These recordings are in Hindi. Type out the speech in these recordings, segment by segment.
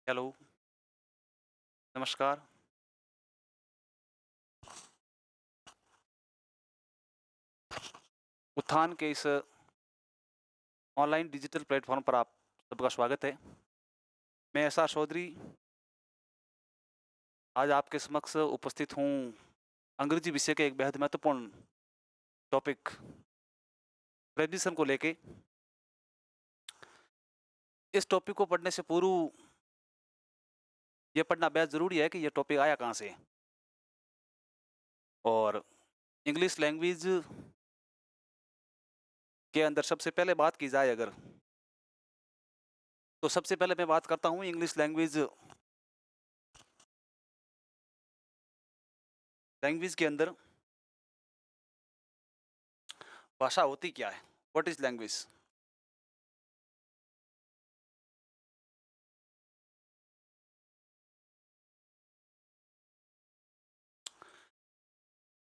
हेलो, नमस्कार। उत्थान के इस ऑनलाइन डिजिटल प्लेटफ़ॉर्म पर आप सबका स्वागत है। मैं एसआर चौधरी आज आपके समक्ष उपस्थित हूँ अंग्रेजी विषय के एक बेहद महत्वपूर्ण टॉपिक प्रेज़ेंटेशन को लेके। इस टॉपिक को पढ़ने से पूर्व ये पढ़ना बेहद ज़रूरी है कि ये टॉपिक आया कहाँ से? और इंग्लिश लैंग्वेज के अंदर सबसे पहले बात की जाए अगर, तो सबसे पहले मैं बात करता हूँ इंग्लिश लैंग्वेज लैंग्वेज के अंदर भाषा होती क्या है? What is language?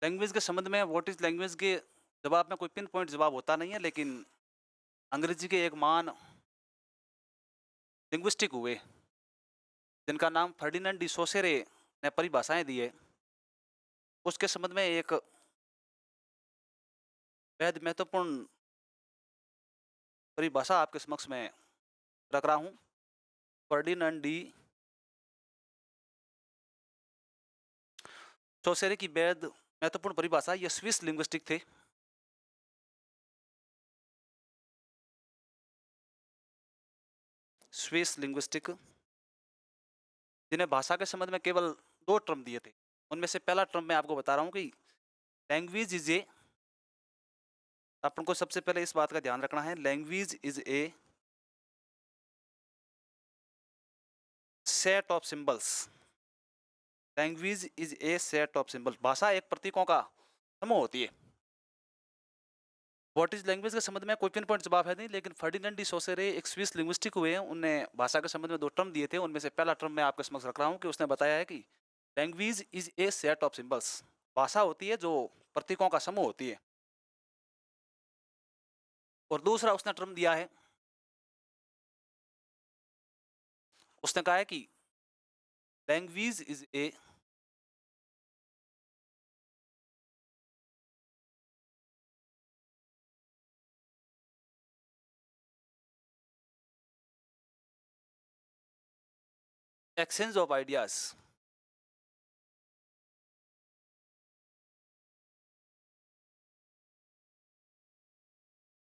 लैंग्वेज के संबंध में व्हाट इज़ लैंग्वेज के जवाब में कोई पिन पॉइंट जवाब होता नहीं है, लेकिन अंग्रेजी के एक महान लिंग्विस्टिक हुए, जिनका नाम फर्डिनेंड डी सोसेरे ने परिभाषाएँ दी है, उसके संबंध में एक बेहद महत्वपूर्ण परिभाषा आपके समक्ष में रख रहा हूँ। फर्डिनेंड डी सोसेरे की बेहद महत्वपूर्ण परिभाषा, ये स्विस लिंग्विस्टिक थे। स्विस लिंग्विस्टिक, जिन्हें भाषा के संबंध में केवल 2 टर्म दिए थे। उनमें से पहला टर्म मैं आपको बता रहा हूँ कि लैंग्वेज इज़ ए, अपन को सबसे पहले इस बात का ध्यान रखना है, language is a set of symbols. Language is a set of symbols. भाषा एक प्रतीकों का समूह होती है। व्हाट इज लैंग्वेज के संबंध में कोई पिन पॉइंट जवाब है नहीं, लेकिन फर्डिनेंड डी सोसेरे एक स्विस लिंग्विस्टिक हुए हैं। उनने भाषा के संबंध में 2 टर्म दिए थे। उनमें से पहला टर्म मैं आपके समक्ष रख रहा हूँ कि उसने बताया है कि language is a set of symbols. भाषा होती है जो प्रतीकों का समूह होती है। और दूसरा उसने टर्म दिया है, उसने कहा है कि language is a exchange of ideas.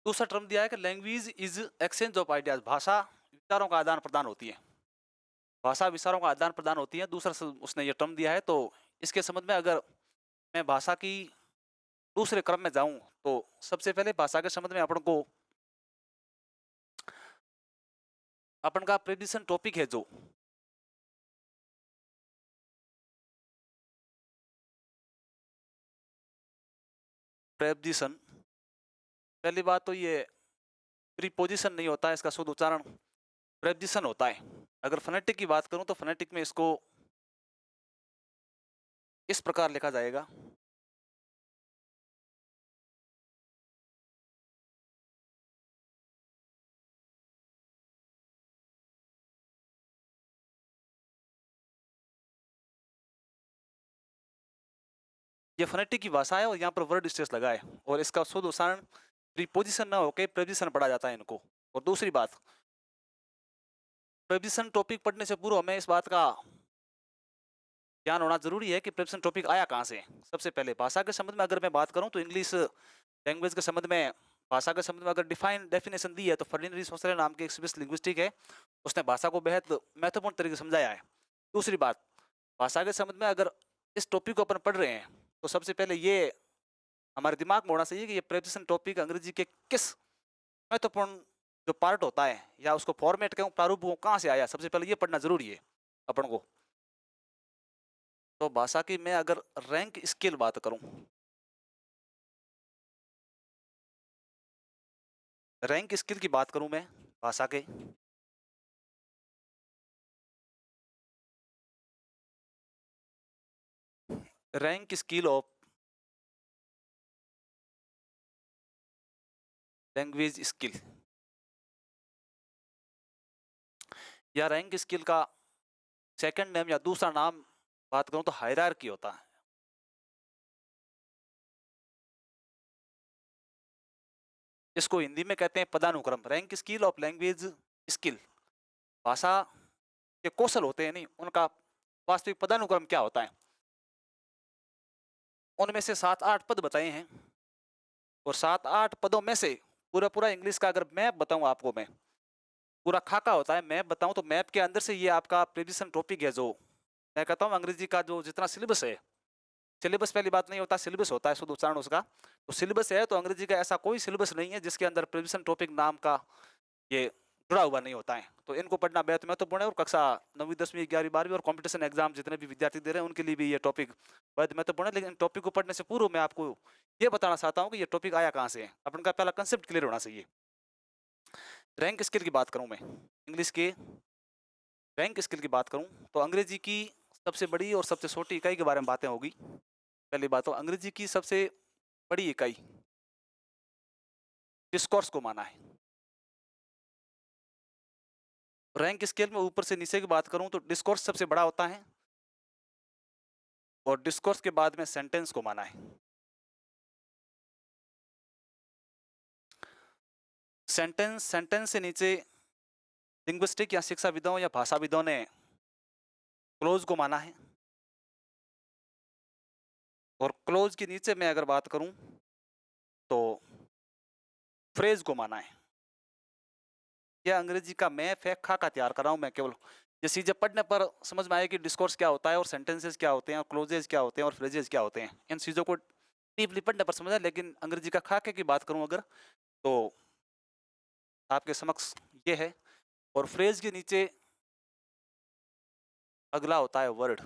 दूसरा टर्म दिया है कि language is exchange of ideas. भाषा विचारों का आदान प्रदान होती है। भाषा विचारों का आदान प्रदान होती है। दूसरा उसने ये टर्म दिया है। तो इसके संबंध में अगर मैं भाषा की दूसरे क्रम में जाऊं, तो सबसे पहले भाषा के संबंध में अपन को अपन का प्रेडिक्शन टॉपिक है जो प्रेडिक्शन, पहली बात तो ये प्रीपोजिशन नहीं होता है, इसका शुद्ध उच्चारण प्रेडिक्शन होता है। अगर फोनेटिक की बात करूं तो फोनेटिक में इसको इस प्रकार लिखा जाएगा, ये फोनेटिक की भाषा है और यहाँ पर वर्ड स्ट्रेस लगा है, और इसका शुद्ध उच्चारण प्रीपोजिशन ना होकर प्रेडिक्शन पढ़ा जाता है इनको। और दूसरी बात, प्रेडिक्शन टॉपिक पढ़ने से पूर्व हमें इस बात का ज्ञान होना जरूरी है कि प्रेडिक्शन टॉपिक आया कहाँ से। सबसे पहले भाषा के संबंध में अगर मैं बात करूं तो इंग्लिश लैंग्वेज के संबंध में, भाषा के संबंध में अगर डेफिनेशन दी है तो फर्डिनेंड डी सोसेरे नाम के एक स्विस लिंग्विस्टिक है, उसने भाषा को बेहद महत्वपूर्ण तरीके से समझाया है। दूसरी बात, भाषा के संबंध में अगर इस टॉपिक को अपन पढ़ रहे हैं तो सबसे पहले ये हमारे दिमाग में होना चाहिए कि ये प्रेजेंटेशन टॉपिक अंग्रेजी के किस महत्वपूर्ण जो पार्ट होता है या उसको फॉर्मेट के प्रारूप वो कहाँ से आया, सबसे पहले ये पढ़ना जरूरी है अपन को। तो भाषा की मैं अगर रैंक स्केल बात करूं, रैंक स्केल की बात करूं मैं भाषा के, rank scale of language skill या रैंक स्किल का सेकंड नेम या दूसरा नाम बात करूं तो हायरार्की होता है। इसको हिंदी में कहते हैं पदानुक्रम। Rank skill of language skill, भाषा के कौशल होते हैं नहीं, उनका वास्तविक पदानुक्रम क्या होता है। उनमें से 7-8 पद बताए हैं और 7-8 पदों में से पूरा पूरा इंग्लिश का अगर मैप बताऊं आपको, मैं पूरा खाका होता है, मैप बताऊं तो मैप के अंदर से ये आपका प्रीवियस टॉपिक है। जो मैं कहता हूं अंग्रेजी का जो जितना सिलेबस है, सिलेबस पहली बात नहीं होता, सिलेबस होता है शुद्ध उच्चारण उसका। तो सिलेबस है तो अंग्रेजी का ऐसा कोई सिलेबस नहीं है जिसके अंदर प्रीवियस टॉपिक नाम का ये जुड़ा हुआ नहीं होता है। तो इनको पढ़ना बेहद महत्वपूर्ण है और कक्षा 9वीं 10वीं 11वीं 12वीं और कंपटीशन एग्जाम जितने भी विद्यार्थी दे रहे हैं उनके लिए भी ये टॉपिक बेहद महत्वपूर्ण है। लेकिन टॉपिक को पढ़ने से पूर्व मैं आपको ये बताना चाहता हूँ कि ये टॉपिक आया कहाँ से है। अपन का पहला कंसेप्ट क्लियर होना चाहिए। रैंक स्किल की बात करूँ मैं, इंग्लिश के रैंक स्किल की बात करूँ तो अंग्रेजी की सबसे बड़ी और सबसे छोटी इकाई के बारे में बातें होगी। पहली बात तो अंग्रेजी की सबसे बड़ी इकाई डिस्कोर्स को माना है। रैंक स्केल में ऊपर से नीचे की बात करूं तो डिस्कोर्स सबसे बड़ा होता है और डिस्कोर्स के बाद में सेंटेंस को माना है। सेंटेंस से नीचे लिंग्विस्टिक या शिक्षाविदों या भाषाविदों ने क्लोज को माना है और क्लोज के नीचे मैं अगर बात करूं तो फ्रेज को माना है। यह अंग्रेजी का मैप है, खाका तैयार कर रहा हूं मैं केवल। ये चीजें पढ़ने पर समझ में आए कि डिस्कोर्स क्या होता है और सेंटेंसेस क्या होते हैं और क्लोजेज क्या होते हैं और फ्रेजेस क्या होते हैं। इन चीजों को डीपली पढ़ने पर समझ आए। लेकिन अंग्रेजी का खाके की बात करूं अगर तो आपके समक्ष ये है। और फ्रेज के नीचे अगला होता है वर्ड।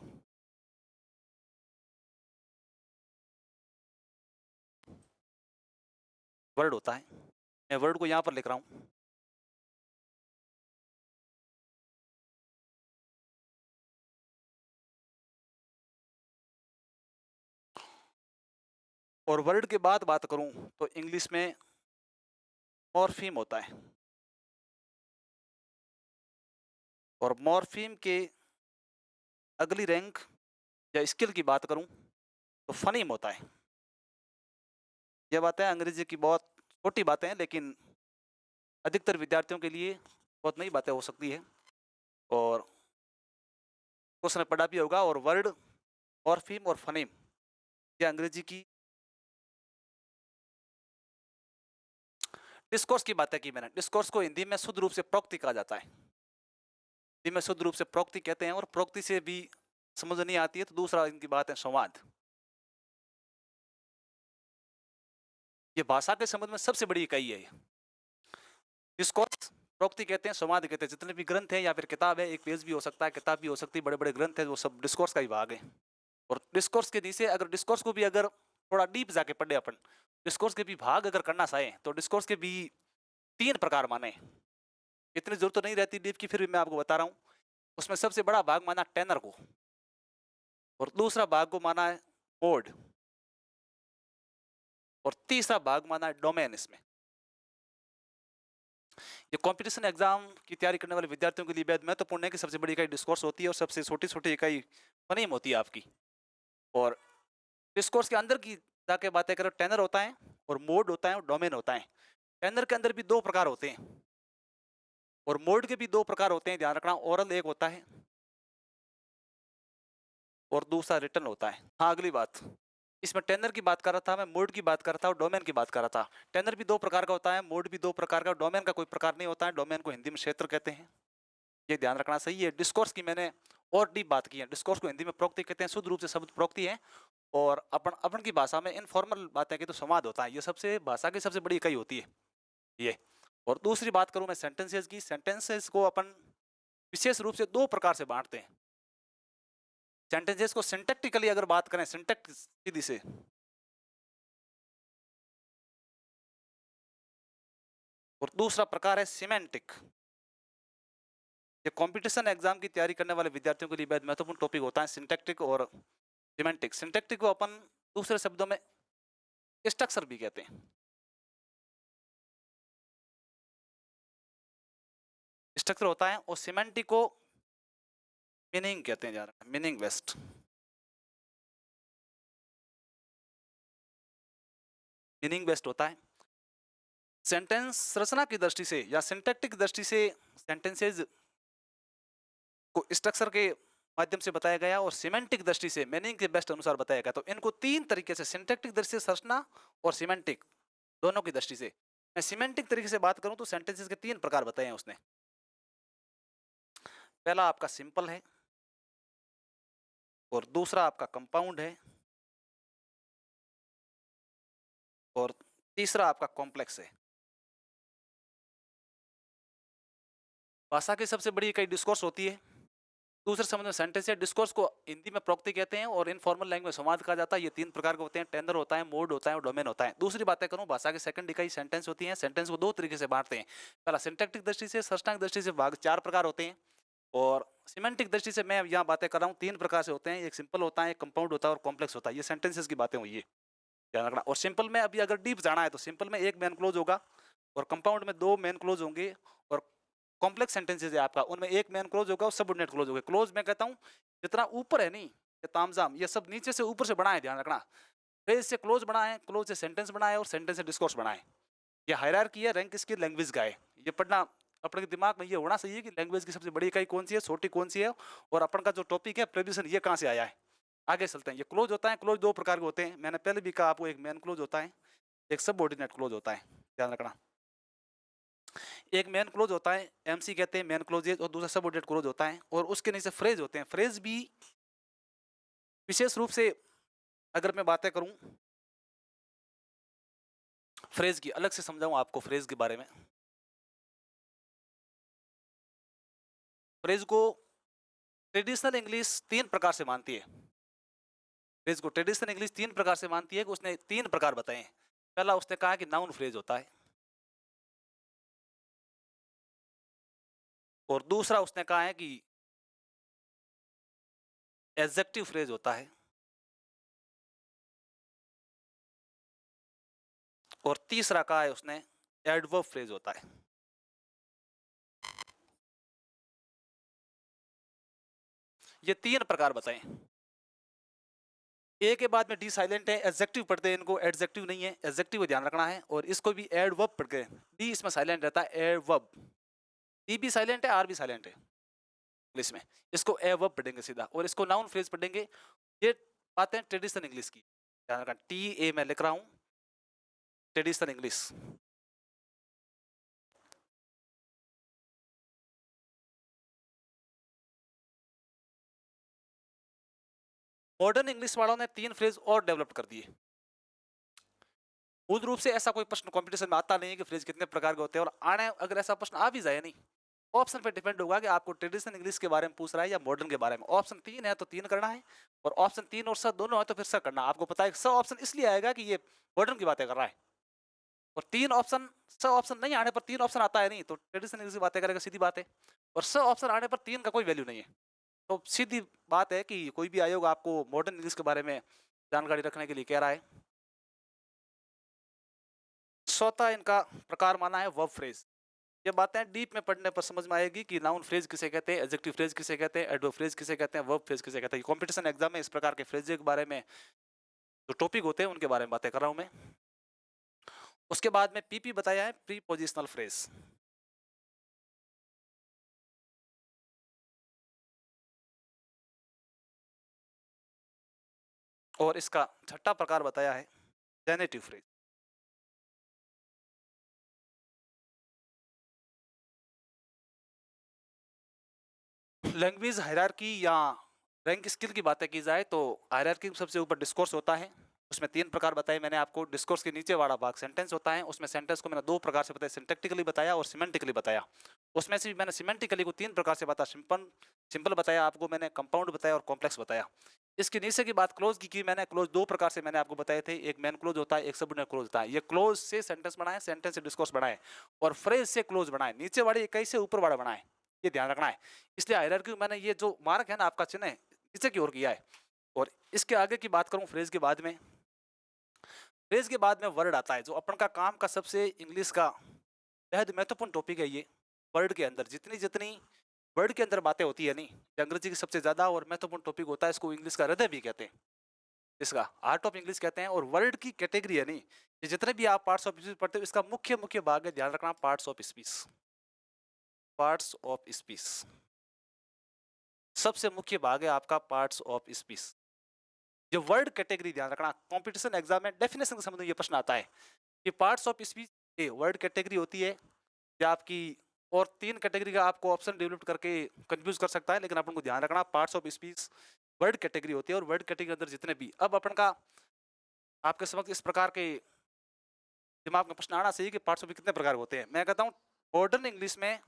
वर्ड होता है, मैं वर्ड को यहां पर लिख रहा हूं। और वर्ड के बाद बात करूं तो इंग्लिश में मॉर्फीम होता है और मॉर्फीम के अगली रैंक या स्किल की बात करूं तो फनीम होता है। यह बातें अंग्रेजी की बहुत छोटी बातें हैं लेकिन अधिकतर विद्यार्थियों के लिए बहुत नई बातें हो सकती है और उसने पढ़ा भी होगा। और वर्ड, मॉर्फीम और फनीम यह अंग्रेजी की। डिस्कोर्स की बातें की मैंने। डिस्कोर्स को हिंदी में शुद्ध रूप से प्रोक्ति कहा जाता है। हिंदी में शुद्ध रूप से प्रोक्ति कहते हैं और प्रोक्ति से भी समझ नहीं आती है तो दूसरा इनकी बात है संवाद। ये भाषा के संबंध में सबसे बड़ी इकाई है। डिस्कोर्स प्रोक्ति कहते हैं, संवाद कहते हैं। जितने भी ग्रंथ हैं या फिर किताब है, एक पेज भी हो सकता है, किताब भी हो सकती है, बड़े बड़े ग्रंथ है, वो सब डिस्कोर्स का ही भाग है। और डिस्कोर्स के नीचे अगर डिस्कोर्स को भी अगर थोड़ा डीप जाके पढ़े अपन, डिस्कोर्स के भी भाग अगर करना चाहे तो डिस्कोर्स के भी 3 प्रकार माने। इतनी जरूरत तो नहीं रहती डीप की, फिर भी मैं आपको बता रहा हूँ। उसमें सबसे बड़ा भाग माना टेनर को और दूसरा भाग को माना है मोड और तीसरा भाग माना है डोमेन। इसमें ये कंपटीशन एग्जाम की तैयारी करने वाले विद्यार्थियों के लिए बेहद महत्वपूर्ण है कि सबसे बड़ी इकाई डिस्कोर्स होती है और सबसे छोटी छोटी इकाई फनीम होती है आपकी। और डिस्कोर्स के अंदर की जाके बातें करो, टेनर होता है और मोड होता है और डोमेन होता है। टेनर के अंदर भी 2 प्रकार होते हैं और मोड के भी 2 प्रकार होते हैं, ध्यान रखना। ओरल एक होता है और दूसरा रिटर्न होता है। हाँ, अगली बात, इसमें टेनर की बात कर रहा था मैं, मोड की बात कर रहा था और डोमेन की बात कर रहा था। टेनर भी 2 प्रकार का होता है, मोड भी 2 प्रकार का, डोमेन का कोई प्रकार नहीं होता है। डोमेन को हिंदी में क्षेत्र कहते हैं, ये ध्यान रखना सही है। डिस्कोर्स की मैंने और डीप बात की है। डिस्कोर्स को हिंदी में प्रोक्ति कहते हैं, शुद्ध रूप से शब्द प्रोक्ति है। और अपन अपन की भाषा में इनफॉर्मल बातें की तो संवाद होता है। ये सबसे भाषा की सबसे बड़ी इकाई होती है ये। और दूसरी बात करूं मैं सेंटेंसेस की। सेंटेंसेस को अपन विशेष रूप से 2 प्रकार से बांटते हैं। सेंटेंसेस को सिंटैक्टिकली अगर बात करें, सिंटैक्स सीधी से, और दूसरा प्रकार है सिमेंटिक। ये कंपटीशन एग्जाम की तैयारी करने वाले विद्यार्थियों के लिए बेहद महत्वपूर्ण टॉपिक होता है, सिंटैक्टिक और सिमेंटिक। सिंटैक्टिक को अपन दूसरे शब्दों में स्ट्रक्चर भी कहते हैं। स्ट्रक्चर होता है और सिमेंटिक को मीनिंग कहते हैं यार, मीनिंग बेस्ट। मीनिंग बेस्ट होता है। सेंटेंस रचना की दृष्टि से या सिंटैक्टिक दृष्टि से सेंटेंसेज को स्ट्रक्चर के माध्यम से बताया गया और सिमेंटिक दृष्टि से मीनिंग के बेस्ट अनुसार बताया गया। तो इनको तीन तरीके से, सिंटैक्टिक दृष्टि से रचना और सिमेंटिक दोनों की दृष्टि से, मैं सिमेंटिक तरीके से बात करूं तो सेंटेंसेस के तीन प्रकार बताए हैं उसने। पहला आपका सिंपल है, और दूसरा आपका कंपाउंड है, और तीसरा आपका कॉम्प्लेक्स है। भाषा की सबसे बड़ी इकाई डिस्कोर्स होती है। दूसरे शब्द में सेंटेंस है। डिस्कोर्स को हिंदी में प्रोक्ति कहते हैं और इनफॉर्मल लैंग्वेज में संवाद कहा जाता है। ये तीन प्रकार के होते हैं, टेंडर होता है, मोड होता है और डोमेन होता है। दूसरी बातें करूं, भाषा की सेकंड इकाई सेंटेंस होती है। सेंटेंस को दो तरीके से बांटते हैं। पहला सिंटैक्टिक दृष्टि से, संरचनात्मक दृष्टि से भाग चार प्रकार होते हैं, और सिमेंटिक दृष्टि से मैं यहाँ बातें कर रहा हूँ तीन प्रकार से होते हैं। एक सिंपल होता है, एक कंपाउंड होता है और कॉम्प्लेक्स होता है। ये सेंटेंसेस की बातें हुई है, ध्यान रखना। और सिंपल में अभी अगर डीप जाना है तो सिंपल में एक मेन क्लोज होगा, और कंपाउंड में दो मेन क्लोज होंगे, और कॉम्प्लेक्स सेंटेंसेस है आपका, उनमें एक मेन क्लोज होगा और सबऑर्डिनेट क्लोज होगा। क्लोज मैं कहता हूँ जितना ऊपर है नहीं, ये तामझाम, ये सब नीचे से ऊपर से बना है, ध्यान रखना। फ्रेज से क्लोज बना है, क्लोज से सेंटेंस बना है और सेंटेंस से डिस्कोर्स बना है। ये हायरार्की है, रैंक इसकी लैंग्वेज का है। ये पढ़ना अपने दिमाग में ये होना चाहिए कि लैंग्वेज की सबसे बड़ी इकाई कौन सी है, छोटी कौन सी है, और अपन का जो टॉपिक है प्रेडिक्शन ये कहाँ से आया है। आगे चलते हैं। ये क्लोज होता है, क्लोज दो प्रकार के होते हैं, मैंने पहले भी कहा आपको, एक मेन क्लोज होता है, एक सबऑर्डिनेट क्लोज होता है, ध्यान रखना। एक मेन क्लोज होता है, एमसी कहते हैं, मेन क्लोजेज, और दूसरा सबऑर्डिनेट क्लोज होता है, और उसके नीचे फ्रेज होते हैं। फ्रेज भी विशेष रूप से अगर मैं बातें करूं, फ्रेज की अलग से समझाऊं आपको फ्रेज के बारे में। फ्रेज को ट्रेडिशनल इंग्लिश तीन प्रकार से मानती है। फ्रेज को ट्रेडिशनल इंग्लिश तीन प्रकार से मानती है कि उसने तीन प्रकार बताए हैं। पहला उसने कहा कि नाउन फ्रेज होता है, और दूसरा उसने कहा है कि एडजेक्टिव फ्रेज होता है, और तीसरा कहा है उसने एडवर्ब फ्रेज होता है। ये तीन प्रकार बताए। ए के बाद में डी साइलेंट है, एडजेक्टिव पढ़ते हैं इनको, एडजेक्टिव नहीं है, एडजेक्टिव को ध्यान रखना है, और इसको भी एडवर्ब पढ़ते हैं। डी इसमें साइलेंट रहता है, एडवर्ब। डी भी साइलेंट है, आर भी साइलेंट है इंग्लिश में। इसको एवर्ब पढ़ेंगे सीधा, और इसको नाउन फ्रेज पढ़ेंगे। ये बातें ट्रेडिशनल इंग्लिश की, ध्यान रखना। टी ए मैं लिख रहा हूं, ट्रेडिशनल इंग्लिश। मॉडर्न इंग्लिश वालों ने तीन फ्रेज और डेवलप कर दिए। मूल रूप से ऐसा कोई प्रश्न कंपटीशन में आता नहीं है कि फ्रेज कितने प्रकार के होते हैं, और आने अगर ऐसा प्रश्न आ भी जाए नहीं, ऑप्शन पे डिपेंड होगा कि आपको ट्रेडिशनल इंग्लिश के बारे में पूछ रहा है या मॉडर्न के बारे में। ऑप्शन तीन है तो तीन करना है, और ऑप्शन तीन और स दोनों है तो फिर स करना। आपको पता है स ऑप्शन इसलिए आएगा कि ये मॉडर्न की बातें कर रहा है, और तीन ऑप्शन, स ऑप्शन नहीं आने पर, तीन ऑप्शन आता है नहीं तो ट्रेडिशनल इंग्लिश की बातें करेगा, सीधी बात है। और स ऑप्शन आने पर तीन का कोई वैल्यू नहीं है। तो सीधी बात है कि कोई भी आयोग आपको मॉडर्न इंग्लिश के बारे में जानकारी रखने के लिए कह रहा है। चौथा इनका प्रकार माना है वर्ब फ्रेज। ये बातें डीप में पढ़ने पर समझ में आएगी कि नाउन फ्रेज किसे कहते हैं, एडजेक्टिव फ्रेज किसे कहते हैं, एडवर्ब फ्रेज किसे कहते हैं, वर्ब फ्रेज किसे कहते हैं। कंपटीशन एग्जाम में इस प्रकार के फ्रेज के बारे में जो टॉपिक होते हैं उनके बारे में बातें कर रहा हूं मैं। उसके बाद में पीपी बताया है, प्रीपोजिशनल फ्रेज। और इसका छठा प्रकार बताया है जेनेटिव फ्रेज। लैंग्वेज हायरार्की या रैंक स्किल की बातें की जाए तो हायरार्की सबसे ऊपर डिस्कोर्स होता है। उसमें तीन प्रकार बताए मैंने आपको। डिस्कोर्स के नीचे वाला भाग सेंटेंस होता है, उसमें सेंटेंस को मैंने दो प्रकार से बताया, सिंटैक्टिकली बताया और सिमेंटिकली बताया। उसमें से भी मैंने सिमेंटिकली को तीन प्रकार से बताया, सिंपल सिंपल बताया आपको मैंने, कंपाउंड बताया और कॉम्प्लेक्स बताया। इसके नीचे की बात क्लोज की मैंने। क्लोज दो प्रकार से मैंने आपको बताए थे, एक मेन क्लोज होता है, एक सबऑर्डिनेट क्लोज होता है। ये क्लोज से सेंटेंस बनाए, सेंटेंस से डिस्कोर्स बनाए, और फ्रेज से क्लोज बनाए, नीचे वाली इकाई से ऊपर वाला बनाए, ये ध्यान रखना है। इसलिए हायरार्की में मैंने ये जो मार्क है ना आपका चिन्ह है, नीचे की ओर किया है। और इसके आगे की बात करूं फ्रेज के बाद में, फ्रेज के बाद में वर्ड आता है, जो अपन का काम का सबसे इंग्लिश का बेहद महत्वपूर्ण टॉपिक है। ये वर्ड के अंदर जितनी जितनी वर्ड के अंदर बातें होती है नहीं, ये अंग्रेजी की सबसे ज्यादा और महत्वपूर्ण टॉपिक होता है, इसको इंग्लिश का हृदय भी कहते हैं, इसका आर्ट ऑफ इंग्लिश कहते हैं। और वर्ड की कैटेगरी है नहीं, ये जितने भी आप पार्ट्स ऑफ स्पीच पढ़ते हो, इसका मुख्य मुख्य भाग है, ध्यान रखना, parts of speech. Parts of speech सबसे मुख्य भाग है आपका पार्ट्स ऑफ स्पीच। जो वर्ड कैटेगरी, ध्यान रखना, कॉम्पिटिशन एग्जाम में डेफिनेशन के संबंध में ये प्रश्न आता है कि पार्ट्स ऑफ स्पीच ये वर्ड कैटेगरी होती है या आपकी, और तीन कैटेगरी का आपको ऑप्शन डेवलप करके कंफ्यूज कर सकता है, लेकिन अपन को ध्यान रखना parts of speech word category होती है। और वर्ड कैटेगरी के अंदर जितने भी, अब अपन का आपके समक्ष इस प्रकार के दिमाग में प्रश्न आना चाहिए कि पार्ट्स ऑफ कितने प्रकार होते हैं। मैं कहता हूँ मॉडर्न इंग्लिश में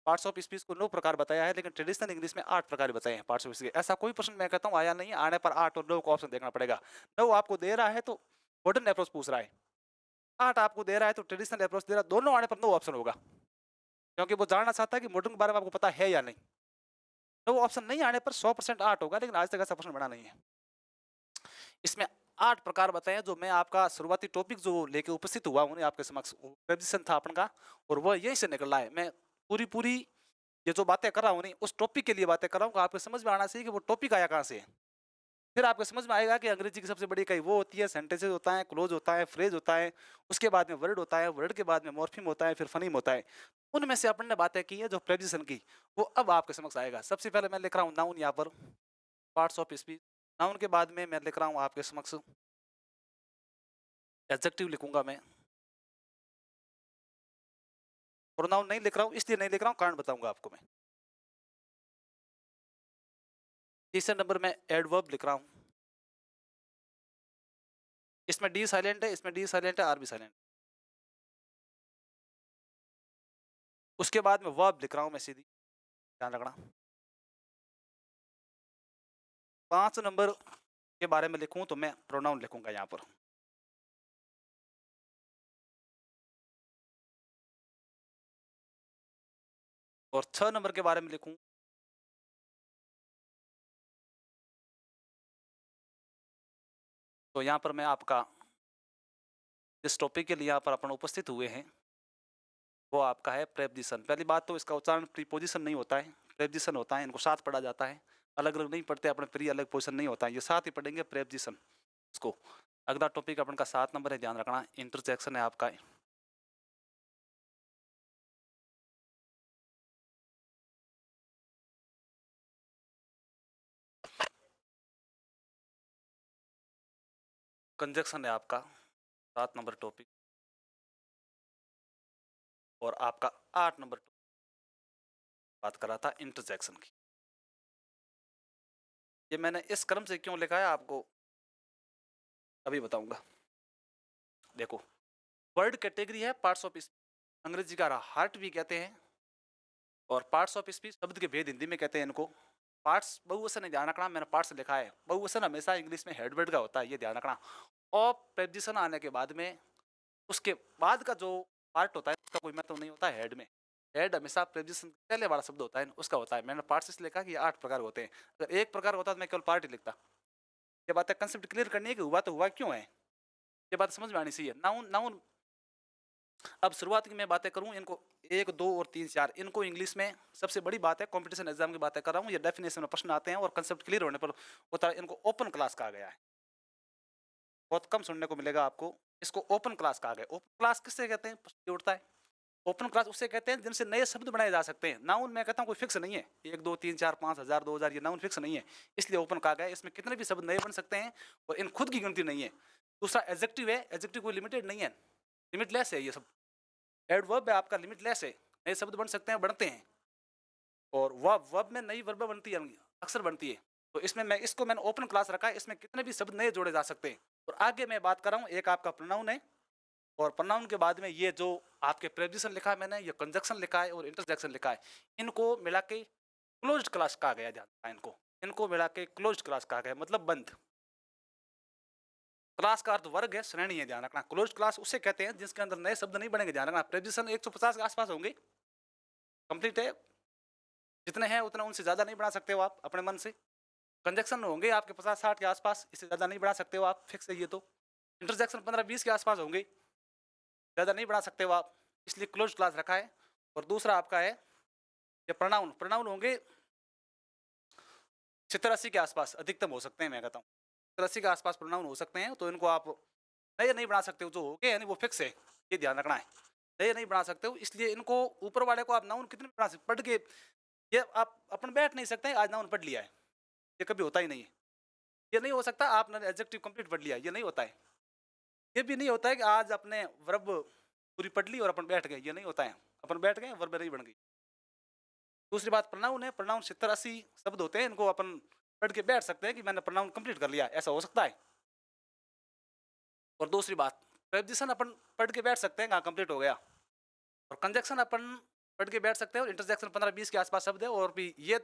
पार्ट्स ऑफ स्पीच को 9 प्रकार बताया है, लेकिन ट्रेडिशनल इंग्लिश में 8 प्रकार बताए हैं पार्ट्स ऑफ स्पीच के। ऐसा कोई प्रश्न मैं कहता हूँ आया नहीं, आने पर 8 और 9 का ऑप्शन देखना पड़ेगा। 9 आपको दे रहा है तो मॉडर्न अप्रोच पूछ रहा है, 8 आपको दे रहा है तो ट्रेडिशनल अप्रोच दे रहा है, दोनों आने पर 9 ऑप्शन होगा, क्योंकि वो जानना चाहता है कि मॉडर्न के बारे में आपको पता है या नहीं। तो वो ऑप्शन नहीं आने पर 100% 8 होगा, लेकिन आज तक ऐसा प्रश्न बना नहीं है। इसमें 8 प्रकार बताए हैं, जो मैं आपका शुरुआती टॉपिक जो लेके उपस्थित हुआ हूँ आपके समक्ष, प्रेजेंटेशन था अपन का, और वह यहीं से निकल रहा है। मैं पूरी पूरी ये जो बातें कर रहा हूँ नहीं, उस टॉपिक के लिए बातें कर रहा हूँ, आपको समझ में आना चाहिए कि वो टॉपिक आया कहाँ से है। फिर आपको समझ में आएगा कि अंग्रेजी की सबसे बड़ी इकाई वो होती है, सेंटेंसेस होता है, क्लोज होता है, फ्रेज होता है, उसके बाद में वर्ड होता है, वर्ड के बाद में मॉर्फिम होता है, फिर फनीम होता है। उनमें से अपन ने बातें की है जो प्रेजिशन की, वो अब आपके समक्ष आएगा। सबसे पहले मैं लिख रहा हूँ नाउन, यहाँ पर पार्ट्स ऑफ स्पीच। नाउन के बाद में मैं लिख रहा हूँ आपके समक्ष एडजेक्टिव, लिखूंगा मैं। प्रोनाउन नहीं लिख रहा हूँ, इसलिए नहीं लिख रहा हूँ, कारण बताऊंगा आपको मैं। तीसरे नंबर में एडवर्ब लिख रहा हूँ, इसमें डी साइलेंट है, इसमें डी साइलेंट है, आर भी साइलेंट। उसके बाद में वर्ब लिख रहा हूँ मैं सीधी, ध्यान रखना। 5 नंबर के बारे में लिखूं तो मैं प्रोनाउन लिखूंगा यहाँ पर। और 6 नंबर के बारे में लिखूं तो यहाँ पर मैं आपका जिस टॉपिक के लिए यहाँ पर अपन उपस्थित हुए हैं वो आपका है प्रेपोजिशन। पहली बात तो इसका उच्चारण प्रीपोजिशन नहीं होता है, प्रेपोजिशन होता है, इनको साथ पढ़ा जाता है, अलग अलग नहीं पढ़ते अपने, प्री अलग पोजिशन नहीं होता है, ये साथ ही पढ़ेंगे प्रेपोजिशन इसको। अगला टॉपिक अपन का 7 नंबर है, ध्यान रखना, इंटरजेक्शन है आपका। कंजक्शन है आपका 7 नंबर टॉपिक। और आपका 8 नंबर बात करा था इंटरजेक्शन की। ये मैंने इस क्रम से क्यों लिखा है आपको अभी बताऊंगा। देखो, वर्ड कैटेगरी है पार्ट्स ऑफ स्पीच, अंग्रेजी का हार्ट भी कहते हैं, और पार्ट्स ऑफ स्पीच शब्द के भेद हिंदी में कहते हैं इनको। पार्ट्स बहुवचन है, ध्यान रखना, मैंने पार्ट्स लिखा है, बहुवचन हमेशा इंग्लिश में हेडवर्ड का होता है, ये ध्यान रखना। और प्रेपोजिशन आने के बाद में उसके बाद का जो पार्ट होता है उसका कोई मतलब नहीं होता है हेड में। हेड हमेशा प्रेपोजिशन पहले वाला शब्द होता है उसका होता है। मैंने पार्ट्स इसलिए लिखा कि ये 8 प्रकार होते हैं, अगर एक प्रकार होता तो मैं केवल पार्ट ही लिखता। ये बातें कंसेप्ट क्लियर करनी है कि हुआ तो हुआ क्यों है, ये बात समझ में आनी चाहिए। नाउन, नाउन अब शुरुआत की मैं बातें करूं, इनको 1, 2 और 3, 4 इनको इंग्लिश में सबसे बड़ी बात है, कंपटीशन एग्जाम की बातें कर रहा हूँ, ये डेफिनेशन में प्रश्न आते हैं और कंसेप्ट क्लियर होने पर होता है। इनको ओपन क्लास कहा गया है, बहुत कम सुनने को मिलेगा आपको, इसको ओपन क्लास कहा गया। ओपन क्लास किससे कहते हैं, प्रश्न ये उठता है। ओपन क्लास उससे कहते हैं जिनसे नए शब्द बनाए जा सकते हैं। नाउन मैं कहता हूँ कोई फिक्स नहीं है, 1, 2, 3, 4, 5, 1000, 2000, ये नाउन फिक्स नहीं है, इसलिए ओपन कहा गया है। इसमें कितने भी शब्द नए बन सकते हैं और इन खुद की गिनती नहीं है। दूसरा एडजेक्टिव है, एडजेक्टिव कोई लिमिटेड नहीं है, लिमिटलेस है ये सब। एडवर्ब है आपका, लिमिटलेस है, नए शब्द बन सकते हैं, बढ़ते हैं। और वर्ब में नई वर्ब बनती है, अक्सर बनती है। तो इसमें मैंने ओपन क्लास रखा है, इसमें कितने भी शब्द नए जोड़े जा सकते हैं। और आगे मैं बात कर रहा हूँ, एक आपका प्रोनाउन है, और प्रोनाउन के बाद में ये जो आपके प्रेपोजिशन लिखा है मैंने, ये कंजक्शन लिखा है और इंटरजेक्शन लिखा है, इनको मिला के क्लोज्ड क्लास कहा गया। ध्यान, इनको मिला के क्लोज्ड क्लास कहा गया, मतलब बंद। क्लास का अर्थ वर्ग है, श्रेणी है, ध्यान रखना। क्लोज्ड क्लास उसे कहते हैं जिसके अंदर नए शब्द नहीं बनेंगे, ध्यान रखना। प्रेपोजिशन 150 के आसपास होंगे, कंप्लीट है, जितने हैं उतना, उनसे ज्यादा नहीं बढ़ा सकते हो आप अपने मन से। कंजक्शन होंगे आपके 50-60 के आसपास, इससे ज्यादा नहीं बढ़ा सकते हो आप, फिक्स है ये तो। इंटरजेक्शन 15-20 के आसपास होंगे, ज्यादा नहीं बढ़ा सकते हो आप, इसलिए क्लोज क्लास रखा है। और दूसरा आपका है ये प्रोनाउन प्रोनाउन होंगे 70-80 के आसपास अधिकतम हो सकते हैं, मैं कहता हूँ 70-80 के आसपास प्रोनाउन हो सकते हैं, तो इनको आप नए नहीं बना सकते हो, जो हो गए यानी वो फिक्स है, ये ध्यान रखना है। नए नहीं बना सकते हो, इसलिए इनको ऊपर वाले को आप नाउन कितने बना सकते, पढ़ के ये आप अपन बैठ नहीं सकते आज नाउन पढ़ लिया है, ये कभी होता ही नहीं है। ये नहीं हो सकता आपने एडजेक्टिव कंप्लीट पढ़ लिया, ये नहीं होता है। ये भी नहीं होता है कि आज अपने वर्ब पूरी पढ़ ली और अपन बैठ गए, ये नहीं होता है। अपन बैठ गए वर्ब नहीं बन गई। दूसरी बात प्रोनाउन है, प्रोनाउन 70-80 शब्द होते हैं, इनको अपन पढ़ के बैठ सकते हैं कि मैंने प्रोनाउन कंप्लीट कर लिया, ऐसा हो सकता है। और दूसरी बात प्रेपोजिशन अपन पढ़ के बैठ सकते हैं कहाँ कंप्लीट हो गया, और कंजक्शन अपन पढ़ के बैठ सकते हैं, और इंटरजेक्शन 15-20 के आसपास शब्द है, और भी ये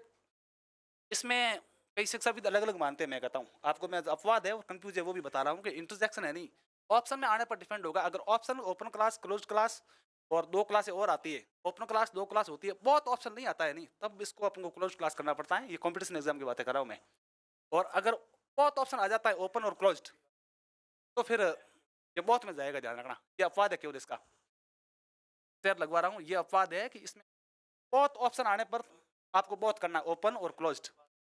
इसमें कई शिक्षाविद अलग अलग मानते हैं। मैं कहता हूँ आपको, मैं अपवाद है और कंफ्यूज है वो भी बता रहा हूँ कि इंटरजेक्शन है नहीं, ऑप्शन में आने पर डिपेंड होगा। अगर option open class, close class और 2 क्लासें और आती है, ओपन क्लास 2 क्लास होती है, बहुत ऑप्शन नहीं आता है नहीं, तब इसको अपन को क्लोज क्लास करना पड़ता है। ये कॉम्पिटिशन एग्जाम की बातें कर रहा हूँ मैं। और अगर बहुत ऑप्शन आ जाता है ओपन और क्लोज्ड, तो फिर ये बहुत में जाएगा, ध्यान रखना। ये अपवाद है केवल इसका, शेयर लगवा रहा हूँ, ये अपवाद है कि इसमें बहुत ऑप्शन आने पर आपको बहुत करना है, ओपन और क्लोज्ड।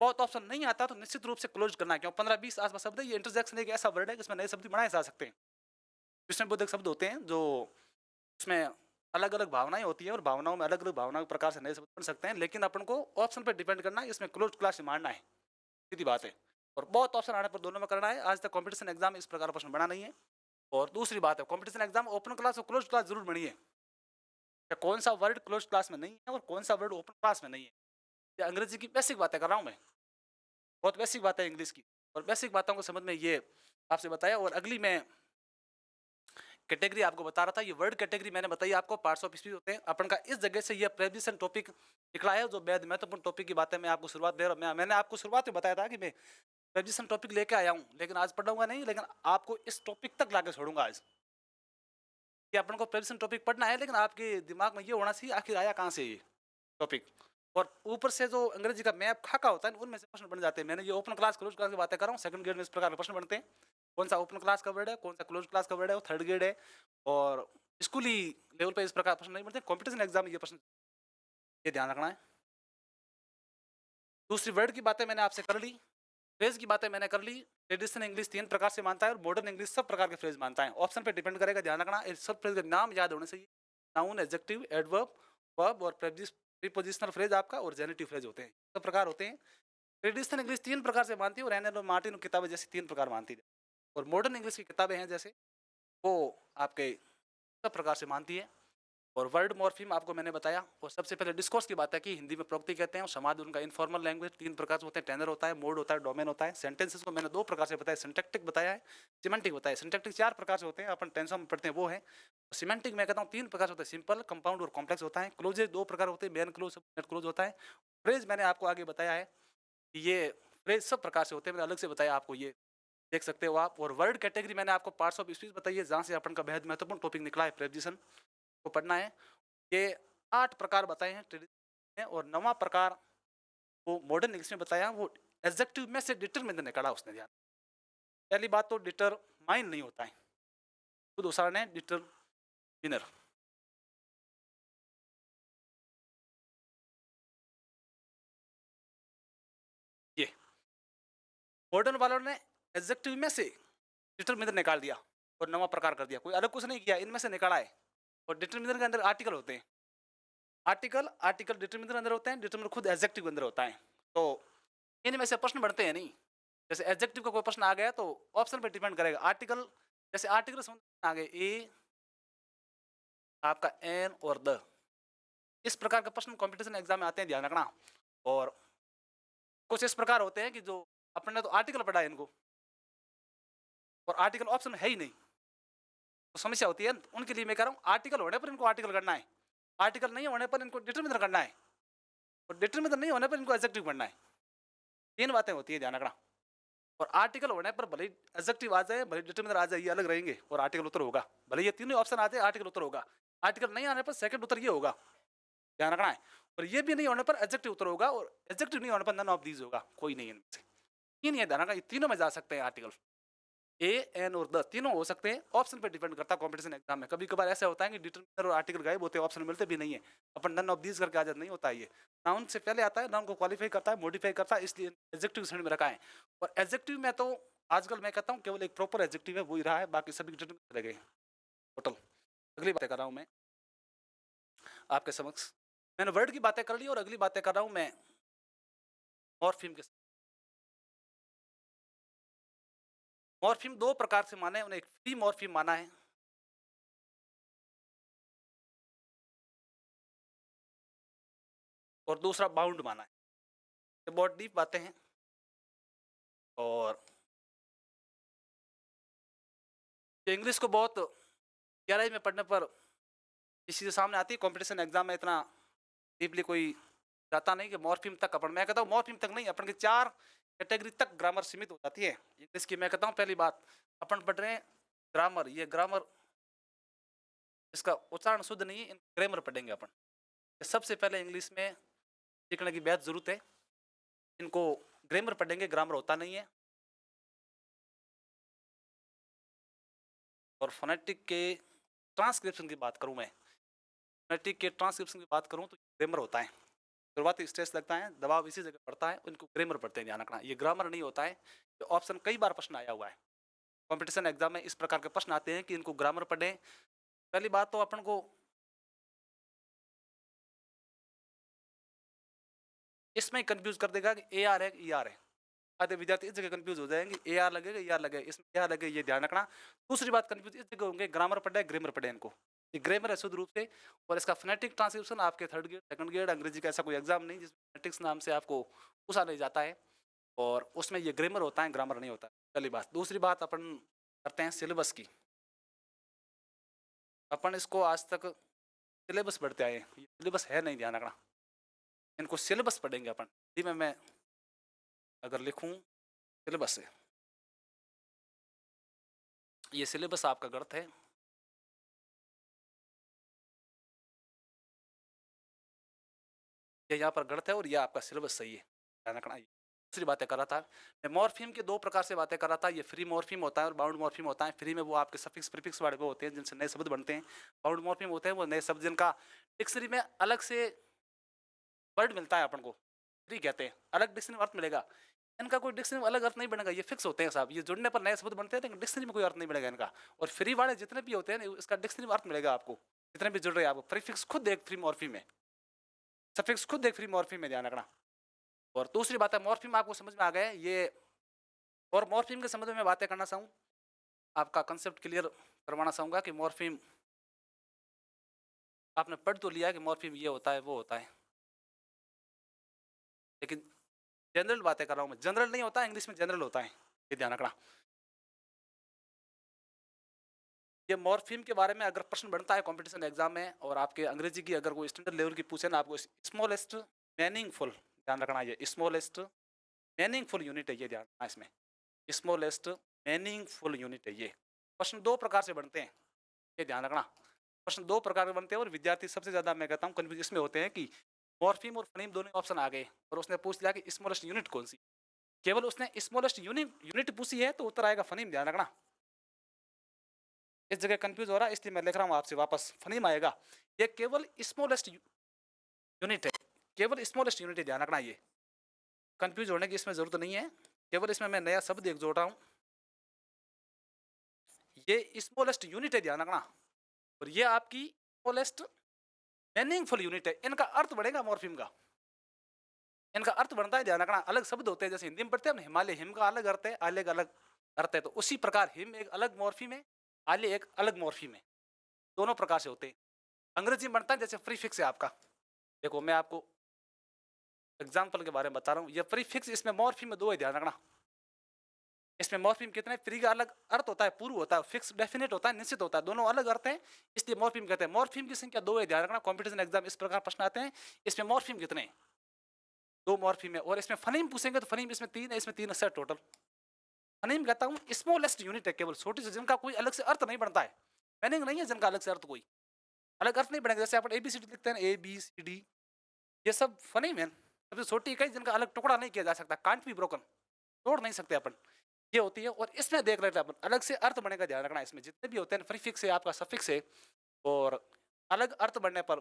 बहुत ऑप्शन नहीं आता तो निश्चित रूप से क्लोज करना है, क्यों 15-20 आसपास शब्द है। ये इंटरजेक्शन एक ऐसा वर्ड है जिसमें नए शब्द बनाए जा सकते हैं। विषम बोधक शब्द होते हैं जो उसमें अलग अलग भावनाएं होती हैं, और भावनाओं में अलग अलग भावनाओं प्रकार से नए शब्द बन सकते हैं, लेकिन अपन को ऑप्शन पर डिपेंड करना है, इसमें क्लोज क्लास से मारना है, सीधी बात है। और बहुत ऑप्शन आने पर दोनों में करना है। आज तक कॉम्पिटिशन एग्जाम इस प्रकार प्रश्न बना नहीं है। और दूसरी बात है, कॉम्पिटिशन एग्जाम ओपन क्लास और क्लोज क्लास जरूर बनी है, या कौन सा वर्ड क्लोज क्लास में नहीं है और कौन सा वर्ड ओपन क्लास में नहीं है। ये अंग्रेजी की बेसिक बातें कर रहा हूँ मैं, बहुत बेसिक बात है इंग्लिश की, और बेसिक बातों को समझ में ये आपसे बताया। और अगली मैं कैटेगरी आपको बता रहा था, ये वर्ड कैटेगरी मैंने बताई आपको, पार्ट्स ऑफ स्पीच होते हैं। अपन का इस जगह से ये प्रेजेंटेशन टॉपिक निकला है, जो बेहद महत्वपूर्ण टॉपिक की बातें मैं आपको शुरुआत दे रहा हूँ। मैंने आपको शुरुआत में बताया था कि मैं प्रेजेंटेशन टॉपिक लेके आया हूँ, लेकिन आज पढ़ाऊंगा नहीं, लेकिन आपको इस टॉपिक तक लाके छोड़ूंगा आज, कि अपन को प्रेजेंटेशन टॉपिक पढ़ना है, लेकिन आपके दिमाग में ये होना चाहिए आखिर आया कहाँ से ये टॉपिक। और ऊपर से जो अंग्रेजी का मैप खाका होता है उनमें से प्रश्न बन जाते हैं। मैंने ये ओपन क्लास क्लोज क्लास की बातें कर रहा हूँ, सेकंड ग्रेड में इस प्रकार के प्रश्न बनते हैं। कौन सा ओपन क्लास का वर्ड है, कौन सा क्लोज क्लास का वर्ड है, वो थर्ड ग्रेड है। और स्कूली लेवल पे इस प्रकार प्रश्न नहीं बनते, कॉम्पिटिशन एग्जाम में ये प्रश्न, ये ध्यान रखना है। दूसरी वर्ड की बातें मैंने आपसे कर ली, फ्रेज की बातें मैंने कर ली। ट्रेडिशनल इंग्लिश 3 प्रकार से मानता है और मॉडर्न इंग्लिश सब प्रकार के फ्रेज मानता है। ऑप्शन पे डिपेंड करेगा, ध्यान रखना। इस सब फ्रेज के नाम याद होने चाहिए, नाउन, एडजेक्टिव, एडवर्ब, वर्ब और प्रीपोजिशनल फ्रेज आपका, और जेनेटिव फ्रेज होते हैं, सब प्रकार होते हैं। ट्रेडिशनल इंग्लिश 3 प्रकार से मानती है, और एन मार्टिन किताबें जैसी 3 प्रकार मानती है। और मॉडर्न इंग्लिश की किताबें हैं जैसे, वो आपके सब प्रकार से मानती है। और वर्ड मॉर्फिम आपको मैंने बताया। और सबसे पहले डिस्कोर्स की बात है कि हिंदी में प्रोक्ति कहते हैं, और समाज उनका इनफॉर्मल लैंग्वेज 3 प्रकार से होते हैं, टेनर होता है, मोड होता है, डोमेन होता है। सेंटेंसेस को मैंने 2 प्रकार से बताया, सिंटैक्टिक बताया है, सिमेंटिक बताया। सिंटैक्टिक 4 प्रकार से होते हैं, अपन टेंशन में पढ़ते हैं वो है। सिमेंटिक मैं कहता हूँ 3 प्रकार से होता है, सिंपल, कंपाउंड और कॉम्प्लेक्स होता है। क्लोजेज 2 प्रकार होते हैं, मेन क्लोज, नेट क्लोज होता है। फ्रेज मैंने आपको आगे बताया है कि ये फ्रेज सब प्रकार से होते हैं, मैंने अलग से बताया आपको, ये देख सकते हो आप। और वर्ड कैटेगरी मैंने आपको पार्ट्स ऑफ स्पीच बताई है, जहाँ से अपन का बेहद महत्वपूर्ण टॉपिक निकला है, प्रेपोजिशन को पढ़ना है। ये 8 प्रकार बताए हैं ट्रेडिशनल में, और 9वां प्रकार वो मॉडर्न इंग्लिश में बताया, वो एडजेक्टिव में से डिटरमिन निकाला उसने। ध्यान, पहली बात तो डिटरमाइन नहीं होता है, खुद उदाहरण है डिटरमिनर। ये मॉडर्न वालों ने एडजेक्टिव में से डिटरमिनर निकाल दिया और 9वां प्रकार कर दिया, कोई अलग कुछ नहीं किया, इनमें से निकाला है। और डिटरमिनर के अंदर आर्टिकल होते हैं, आर्टिकल आर्टिकल डिटरमिनर के अंदर होते हैं, डिटरमिनर खुद एडजेक्टिव के अंदर होता है। तो इनमें से प्रश्न बढ़ते हैं नहीं। जैसे एडजेक्टिव का कोई प्रश्न आ गया तो ऑप्शन पे डिपेंड करेगा। आर्टिकल, जैसे आर्टिकल समझ में आ गए, ए आपका एन और द, इस प्रकार के प्रश्न कंपटीशन एग्जाम में आते हैं, ध्यान रखना। और कुछ इस प्रकार होते हैं कि जो अपने तो आर्टिकल पढ़ा है इनको, और आर्टिकल ऑप्शन है ही नहीं, तो समस्या होती है। उनके लिए मैं कह रहा हूँ आर्टिकल होने पर इनको आर्टिकल करना है, आर्टिकल नहीं होने पर इनको डिटरमिनर करना है, और डिटरमिनर नहीं होने पर इनको एडजेक्टिव करना है। 3 बातें होती है, ध्यान रखना। और आर्टिकल होने पर भले एडजेक्टिव आ जाए, भले डिटरमिनर आ जाए, ये अलग रहेंगे, और आर्टिकल उत्तर होगा। भले ये तीनों ऑप्शन आ जाए, आर्टिकल उत्तर होगा। आर्टिकल नहीं आने पर सेकंड उत्तर ये होगा, ध्यान रखना है। और ये भी नहीं होने पर एडजेक्टिव उत्तर होगा, और एडजेक्टिव नहीं होने पर नन ऑफ दीज होगा, कोई नहीं इनमें से। तीन ये ध्यान रखना, ये तीनों में जा सकते हैं आर्टिकल। ए, एन और द तीनों हो सकते हैं, ऑप्शन पे डिपेंड करता है कंपटीशन एग्जाम में। कभी कभार ऐसा होता है कि डिटरमिनर और आर्टिकल गायब होते हैं, ऑप्शन मिलते भी नहीं है, अपन नन ऑफ दीज करके आ जाते, नहीं होता है ये। नाउन से पहले आता है, नाउन को क्वालिफाई करता है, मॉडिफाई करता है, इसलिए एडजेक्टिव श्रेणी में रखा है। और एडजेक्टिव में तो आजकल मैं कहता हूँ केवल एक प्रॉपर एडजेक्टिव है, वो ही रहा है, बाकी सभी डिटरमिनर रह गए टोटल। अगली बातें कर रहा हूँ मैं आपके समक्ष। मैंने वर्ड की बातें कर ली और अगली बातें कर रहा हूँ मैं मॉर्फिम के। मॉर्फिम दो प्रकार से माने, उन्हें एक फ्री मॉर्फिम माना है और दूसरा बाउंड माना है। ये बहुत डीप बातें हैं और ये इंग्लिश को बहुत गहराई में पढ़ने पर इस चीज़ सामने आती है। कंपटीशन एग्जाम में इतना डीपली कोई जाता नहीं कि मॉर्फिम तक अपन, मैं कहता हूँ मॉर्फिम तक नहीं, अपन के 4 कैटेगरी तक ग्रामर सीमित हो जाती है इंग्लिश की। मैं कहता हूँ पहली बात अपन पढ़ रहे हैं ग्रामर, ये ग्रामर इसका उच्चारण शुद्ध नहीं है, ग्रामर पढ़ेंगे अपन। सबसे पहले इंग्लिश में सीखने की बेहद जरूरत है, इनको ग्रामर पढ़ेंगे, ग्रामर होता नहीं है। और फोनेटिक के ट्रांसक्रिप्शन की बात करूं मैं, फोनेटिक के ट्रांसक्रिप्शन की बात करूं तो ग्रामर होता है, शुरुआती स्ट्रेस लगता है, दबाव इसी जगह पड़ता है, उनको ग्रामर पढ़ते हैं, ध्यान रखना ये ग्रामर नहीं होता है। तो ऑप्शन कई बार प्रश्न आया हुआ है कंपटीशन एग्जाम में, इस प्रकार के प्रश्न आते हैं कि इनको ग्रामर पढ़ें। पहली बात तो अपन को इसमें कंफ्यूज कर देगा कि ए आर है ई आर है, आधे विद्यार्थी इस जगह कंफ्यूज हो जाएंगे, ए आर लगेगा ई आर लगेगा, इसमें ए आर लगेगा, ये ध्यान रखना। दूसरी बात कंफ्यूज इस जगह होंगे, ग्रामर पढ़े ग्रामर पढ़े, इनको ये ग्रामर है शुद्ध रूप से। और इसका फोनेटिक ट्रांसक्रिप्शन आपके थर्ड ग्रेड सेकंड ग्रेड अंग्रेजी का ऐसा कोई एग्जाम नहीं जिसमें फोनेटिक्स नाम से आपको पूछा नहीं जाता है, और उसमें ये ग्रामर होता है, ग्रामर नहीं होता। पहली बात। दूसरी बात अपन करते हैं सिलेबस की। अपन इसको आज तक सिलेबस पढ़ते आए, ये सिलेबस है नहीं, ध्यान रखना, इनको सिलेबस पढ़ेंगे अपन। जी मैं अगर लिखूं सिलेबस है, ये सिलेबस आपका गलत है, ये यहाँ पर गलत है और ये आपका सिलेबस सही है, ध्यान रखना। दूसरी बातें कर रहा था मैं, मॉर्फिम के दो प्रकार से बातें कर रहा था, ये फ्री मॉर्फिम होता है और बाउंड मॉर्फिम होता है। फ्री में वो आपके सफिक्स प्रीफिक्स वाले वो होते हैं जिनसे नए शब्द बनते हैं। बाउंड मॉर्फिम होते हैं वो नए शब्द जिनका डिक्शनरी में अलग से वर्ड मिलता है अपन को, फ्री कहते हैं, अलग डिक्शनरी में अर्थ मिलेगा। इनका कोई डिक्शनरी में अलग अर्थ नहीं बनेगा, ये फिक्स होते हैं साहब, ये जुड़ने पर नए शब्द बनते हैं लेकिन डिक्शनरी में कोई अर्थ नहीं बनेगा इनका। और फ्री वाले जितने भी होते हैं इसका डिक्शनरी में अर्थ मिलेगा आपको, जितने भी जुड़ रहे हैं आपको। प्रीफिक्स खुद एक फ्री मॉर्फिम है, सफिक्स खुद एक फ्री मॉर्फिम है, ध्यान रखना। और दूसरी बात है मॉर्फिम आपको समझ में आ गए ये, और मॉर्फिम के संबंध में बातें करना चाहूँ, आपका कंसेप्ट क्लियर करवाना चाहूँगा कि मॉर्फिम आपने पढ़ तो लिया है कि मॉर्फिम ये होता है वो होता है, लेकिन जनरल बातें कर रहा हूँ मैं, जनरल नहीं होता इंग्लिश में, जनरल होता है, ये ध्यान रखना। ये मॉर्फिम के बारे में अगर प्रश्न बनता है कंपटीशन एग्जाम में, और आपके अंग्रेजी की अगर कोई स्टैंडर्ड लेवल की पूछे ना, आपको स्मॉलेस्ट मीनिंगफुल, ध्यान रखना, ये स्मॉलेस्ट मीनिंगफुल यूनिट है, ये ध्यान रखना इसमें, स्मॉलेस्ट मीनिंगफुल यूनिट है ये। प्रश्न दो प्रकार से बनते हैं, ये ध्यान रखना, प्रश्न दो प्रकार के बनते हैं और विद्यार्थी सबसे ज्यादा मैं कहता हूँ कंफ्यूज इसमें होते हैं कि मॉर्फिम और फनीम दोनों ऑप्शन आ गए और उसने पूछ लिया कि स्मॉलेस्ट यूनिट कौन सी, केवल उसने स्मॉलेस्ट यूनिट पूछी है तो उत्तर आएगा फनीम, ध्यान रखना। इस जगह कंफ्यूज हो रहा है इसलिए मैं लिख रहा हूँ आपसे वापस, फनीम आएगा, ये केवल स्मॉलेस्ट यूनिट है, केवल स्मॉलेस्ट यूनिट है, ध्यान रखना। ये कंफ्यूज होने की इसमें जरूरत नहीं है, केवल इसमें मैं नया शब्द एक जोड़ रहा हूँ, ये स्मॉलेस्ट यूनिट है, ध्यान रखना। और ये आपकी स्मॉलेस्ट मीनिंगफुल यूनिट है, इनका अर्थ बढ़ेगा मॉर्फिम का, इनका अर्थ बनता है, ध्यान रखना। अलग शब्द होते हैं, जैसे हिंदी में पढ़ते हैं हिमालय, हिम का अलग अर्थ है, आले का अलग अर्थ है, तो उसी प्रकार हिम एक अलग मॉर्फिम है, आले एक अलग मॉर्फिम है, दोनों प्रकार से होते हैं। अंग्रेजी में बनता है जैसे प्रीफिक्स है आपका, देखो मैं आपको एग्जाम्पल के बारे में बता रहा हूँ, ये प्रीफिक्स, इसमें मॉर्फिम में दो है, ध्यान रखना। इसमें मॉर्फिम कितने, फ्री का अलग अर्थ होता है, पूर्व होता है, फिक्स डेफिनेट होता है, निश्चित होता है, दोनों अलग अर्थ हैं, इसलिए मॉर्फिम कहते हैं। मॉर्फिम की संख्या दो है, ध्यान रखना। कॉम्पिटिशन एग्जाम इस प्रकार प्रश्न आते हैं, इसमें मॉर्फिम कितने, दो मॉर्फिम है। और इसमें फनीम पूछेंगे तो फनीम इसमें तीन है, इसमें तीन है टोटल। फनीम कहता हूँ स्मॉलेस्ट यूनिट है, केवल छोटी से, जिनका कोई अलग से अर्थ नहीं बनता है, मीनिंग नहीं है जिनका अलग से अर्थ, कोई अलग अर्थ नहीं बनेगा। जैसे अपन ABCD लिखते हैं, ABCD, ये सब फनीम है, सबसे छोटी इकाई जिनका अलग टुकड़ा नहीं किया जा सकता, कांट बी ब्रोकन, तोड़ नहीं सकते अपन। ये होती है। और इसमें देख लेते हैं अपन अलग से अर्थ बनने का ध्यान रखना है। इसमें जितने भी होते हैं प्रीफिक्स है, आपका सफिक्स है, और अलग अर्थ बनने पर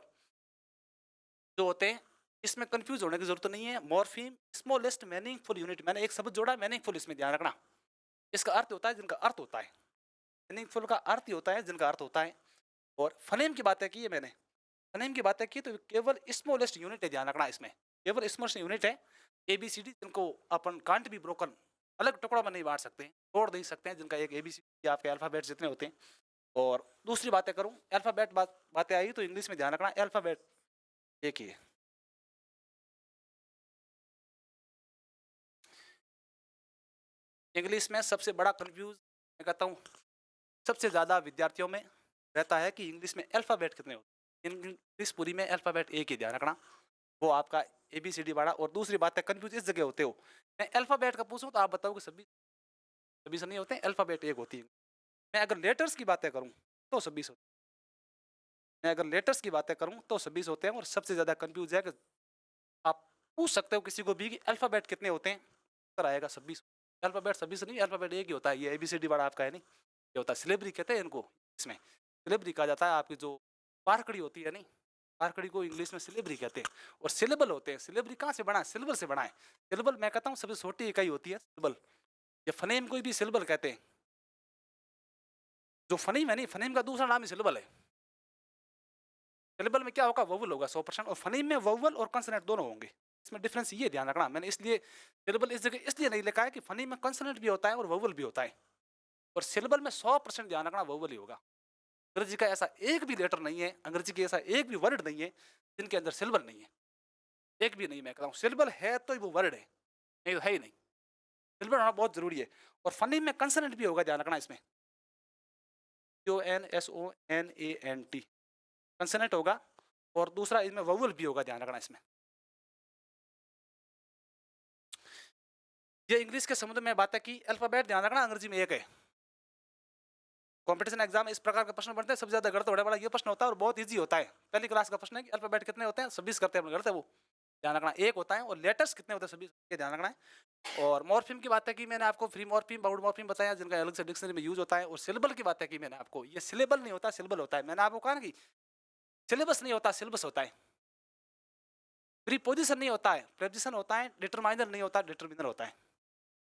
जो होते हैं, इसमें कंफ्यूज होने की जरूरत नहीं है। मॉर्फीम स्मॉलेस्ट मीनिंगफुल यूनिट, मैंने एक शब्द जोड़ा मीनिंगफुल, इसमें ध्यान रखना। इसका अर्थ होता है जिनका अर्थ होता है, मीनिंगफुल का अर्थ ही होता है जिनका अर्थ होता है। और फनेम की बातें की है मैंने, फनेम की बातें की तो केवल स्मॉलेस्ट यूनिट है, ध्यान रखना। इसमें केवल स्मॉलेस्ट यूनिट है एबीसीडी, जिनको अपन कांट भी ब्रोकन, अलग टुकड़ों में नहीं बांट सकते, तोड़ नहीं सकते हैं, जिनका एक एबीसीडी आपके अल्फाबेट जितने होते हैं। और दूसरी बातें करूं, अल्फाबेट बातें आई तो इंग्लिश में ध्यान रखना, अल्फाबेट एक ही है। इंग्लिश में सबसे बड़ा कंफ्यूज मैं कहता हूँ, सबसे ज़्यादा विद्यार्थियों में रहता है कि इंग्लिश में अल्फ़ाबेट कितने होते हैं। इंग्लिश पूरी में अल्फ़ाबेट एक ही, ध्यान रखना, वो आपका ABCD वाला। और दूसरी बात है, कंफ्यूज इस जगह होते हो, मैं अल्फ़ाबेट का पूछूं तो आप बताओ कि सभी सभी से नहीं होते, अल्फ़ाबेट एक होती है। मैं अगर लेटर्स की बातें करूं तो 26 होते हैं, मैं अगर लेटर्स की बातें करूं तो 26 होते हैं। और सबसे ज़्यादा कंफ्यूज है कि आप पूछ सकते हो किसी को भी कि अल्फ़ाबेट कितने होते हैं, उत्तर आएगा 26। अल्फ़ाबेट 26 नहीं, अल्फ़ाबेट एक ही होता है, ये ABCD वाला आपका है नहीं, ये होता है सिलेबरी कहते हैं इनको। इसमें सिलेबरी कहा जाता है, आपकी जो पारकड़ी होती है नहीं, पारकड़ी को इंग्लिश में सिलेबरी कहते हैं। और सिलेबल होते हैं, सिलेबरी कहाँ से बना है, सिलेबल से बना है। सिलेबल मैं कहता हूँ सबसे छोटी इकाई होती है सिलेबल, ये फनेम को भी सिलेबल कहते हैं। जो फनीम है नहीं, फनीम का दूसरा नाम ही सिलेबल है। सिलेबल में क्या होगा, वोवल होगा 100%, और फनीम में वोवल और कंसोनेंट दोनों होंगे। इसमें डिफरेंस ये ध्यान रखना, मैंने इसलिए सिलेबल इस जगह इसलिए नहीं लिखा है कि फनीम में कंसोनेंट भी होता है और वोवल भी होता है, और सिलेबल में 100% ध्यान रखना वोवल ही होगा। अंग्रेजी का ऐसा एक भी लेटर नहीं है, अंग्रेजी की ऐसा एक भी वर्ड नहीं है जिनके अंदर सिलेबल नहीं है, एक भी नहीं। मैं कहता हूँ सिलेबल है तो वो वर्ड है, नहीं तो है ही नहीं। सिलेबल होना बहुत जरूरी है। और फनीम में कंसोनेंट भी होगा, ध्यान रखना। इसमें CONSONANT कंसोनेंट होगा, और दूसरा इसमें वोवल भी होगा, ध्यान रखना। इसमें ये इंग्लिश के संबंध में बातें की। अल्फाबेट ध्यान रखना अंग्रेजी में एक है। कंपटीशन एग्जाम इस प्रकार के प्रश्न बनते हैं, सबसे ज्यादा गलत होने वाला ये प्रश्न होता है, और बहुत इजी होता है। पहली क्लास का प्रश्न है कि अल्फाबेट कितने होते हैं, 26 करते हैं, गलत है वो, ध्यान रखना एक होता है। और लेटर्स कितने होते हैं, 26 के, ध्यान रखना है। और मॉर्फिम की बातें की मैंने आपको, फ्री मॉर्फिम, बाउंड मॉर्फिम बताया, जिनका अलग से डिक्शनरी में यूज होता है। और सिलेबल की बातें की मैंने आपको, ये सिलेबल नहीं होता, सिलेबल होता है। मैंने आपको कहा ना कि सिलेबस नहीं होता, सिलेबस होता है। प्रीपोजिशन नहीं होता है, प्रेपोजिशन होता है। डिटरमाइनर नहीं होता, डिटरमिनर होता है।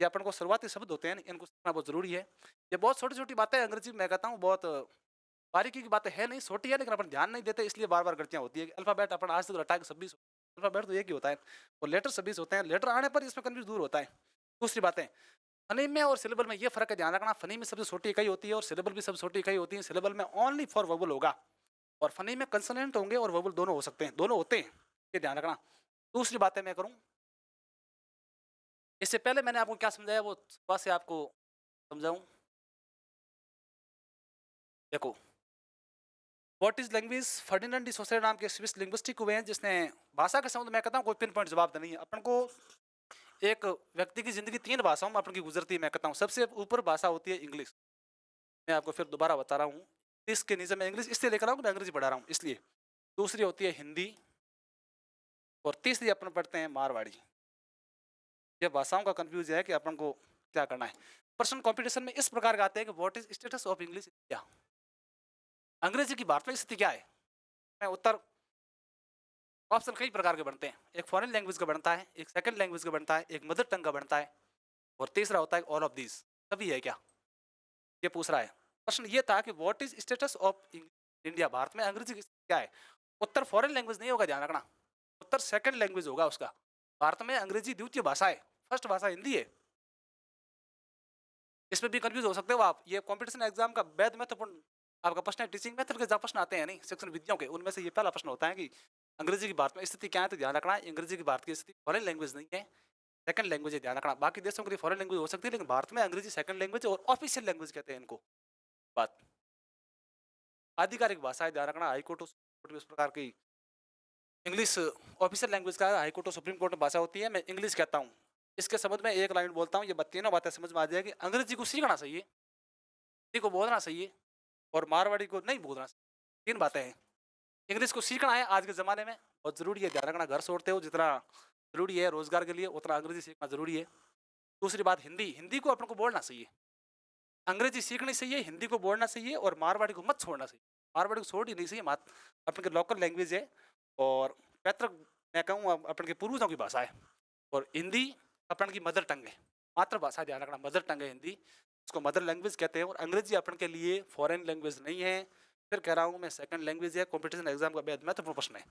ये अपन को शुरुआती शब्द होते हैं, इनको सीखना बहुत जरूरी है। ये बहुत छोटी छोटी बातें अंग्रेजी में, मैं कहता हूँ बहुत बारीकी की बातें है नहीं, छोटी है, लेकिन अपन ध्यान नहीं देते, इसलिए बार बार गलतियां होती है। अल्फाबेट अपन आज तक रटा के 26, अल्फाबेट तो एक ही होता है, और लेटर 26 होते हैं। लेटर आने पर इसमें कंफ्यूज दूर होता है। दूसरी बातें, फनी में और सिलेबल में ये फर्क है, ध्यान रखना। फनी में सबसे छोटी इकाई होती है और सिलेबल भी सबसे छोटी इकाई होती है। सिलेबल में ओनली फॉर वोवल होगा, और फनी में कंसोनेंट होंगे और वोवल दोनों हो सकते हैं, दोनों होते हैं, ये ध्यान रखना। दूसरी बातें मैं करूं, इससे पहले मैंने आपको क्या समझाया वो सुबह से आपको समझाऊं। देखो, what is language, Ferdinand de Saussure नाम के स्विस लिंग्विस्टिक हुए हैं, जिसने भाषा के संबंध में कहता हूँ कोई पिन पॉइंट जवाब नहीं है। अपन को एक व्यक्ति की जिंदगी 3 भाषाओं में अपन की गुजरती है। मैं कहता हूँ सबसे ऊपर भाषा होती है इंग्लिश। मैं आपको फिर दोबारा बता रहा हूँ, इसके नीचे मैं इंग्लिश इसलिए लेकर रहा हूँ कि मैं अंग्रेजी पढ़ा रहा हूँ इसलिए। दूसरी होती है हिंदी, और तीसरी अपन पढ़ते हैं मारवाड़ी। ये भाषाओं का कंफ्यूज है कि अपन को क्या करना है। प्रश्न कंपटीशन में इस प्रकार के आते हैं कि what is status of English India, अंग्रेजी की भारत में स्थिति क्या है। मैं उत्तर ऑप्शन कई प्रकार के बनते हैं, एक फॉरेन लैंग्वेज का बनता है, एक सेकंड लैंग्वेज का बनता है, एक मदर टंग का बनता है, और तीसरा होता है ऑल ऑफ दिस। सभी है क्या, ये पूछ रहा है। प्रश्न ये था कि what is status of India, Bharat में अंग्रेजी की स्थिति क्या है। उत्तर फॉरेन लैंग्वेज नहीं होगा, ध्यान रखना, उत्तर सेकंड लैंग्वेज होगा उसका। भारत में अंग्रेजी द्वितीय भाषा है, फर्स्ट भाषा हिंदी है। इसमें भी कंफ्यूज हो सकते हो आप। ये कंपटीशन एग्जाम का बेहद महत्वपूर्ण आपका प्रश्न है। टीचिंग मेथड के जहाँ प्रश्न आते हैं नहीं, शिक्षण विधियों के, उनमें से ये पहला प्रश्न होता है कि अंग्रेजी की भारत में स्थिति क्या है। तो ध्यान रखना, अंग्रेजी की भारत की स्थिति फॉरेन लैंग्वेज नहीं है, सेकंड लैंग्वेज है, ध्यान रखना। बाकी देशों के लिए फॉरेन लैंग्वेज हो सकती है, लेकिन भारत में अंग्रेजी सेकंड लैंग्वेज और ऑफिशियल लैंग्वेज कहते हैं इनको। बात आधिकारिक भाषा है, ध्यान रखना। हाईकोर्ट और सुप्रीम कोर्ट में इस प्रकार की इंग्लिश ऑफिशियल लैंग्वेज का हाईकोर्ट और सुप्रीम कोर्ट में भाषा होती है, मैं इंग्लिश कहता हूँ। इसके संबंध में एक लाइन बोलता हूँ, ये तीनों बातें समझ में आ जाएगी। अंग्रेजी को सीखना चाहिए, हिंदी को बोलना चाहिए, और मारवाड़ी को नहीं बोलना चाहिए। 3 बातें हैं। इंग्लिश को सीखना है आज के ज़माने में बहुत ज़रूरी है, ध्यान रखना। घर छोड़ते हो जितना ज़रूरी है रोजगार के लिए, उतना अंग्रेजी सीखना ज़रूरी है। दूसरी बात हिंदी, हिंदी को अपन को बोलना चाहिए, अंग्रेजी सीखनी चाहिए, हिंदी को बोलना चाहिए और मारवाड़ी को मत छोड़ना चाहिए। मारवाड़ी को छोड़ ही नहीं चाहिए, अपन के लोकल लैंग्वेज है और पैतृक मैं कहूँ अपन के पूर्वजों की भाषा है। और हिंदी अपन की मदर टंग है, मातृभाषा ध्यान रखना, मदर टंग है हिंदी, उसको मदर लैंग्वेज कहते हैं। और अंग्रेजी अपन के लिए फॉरेन लैंग्वेज नहीं है, फिर कह रहा हूँ मैं सेकंड लैंग्वेज है, कॉम्पिटिशन एग्जाम का बेहद महत्वपूर्ण प्रश्न है।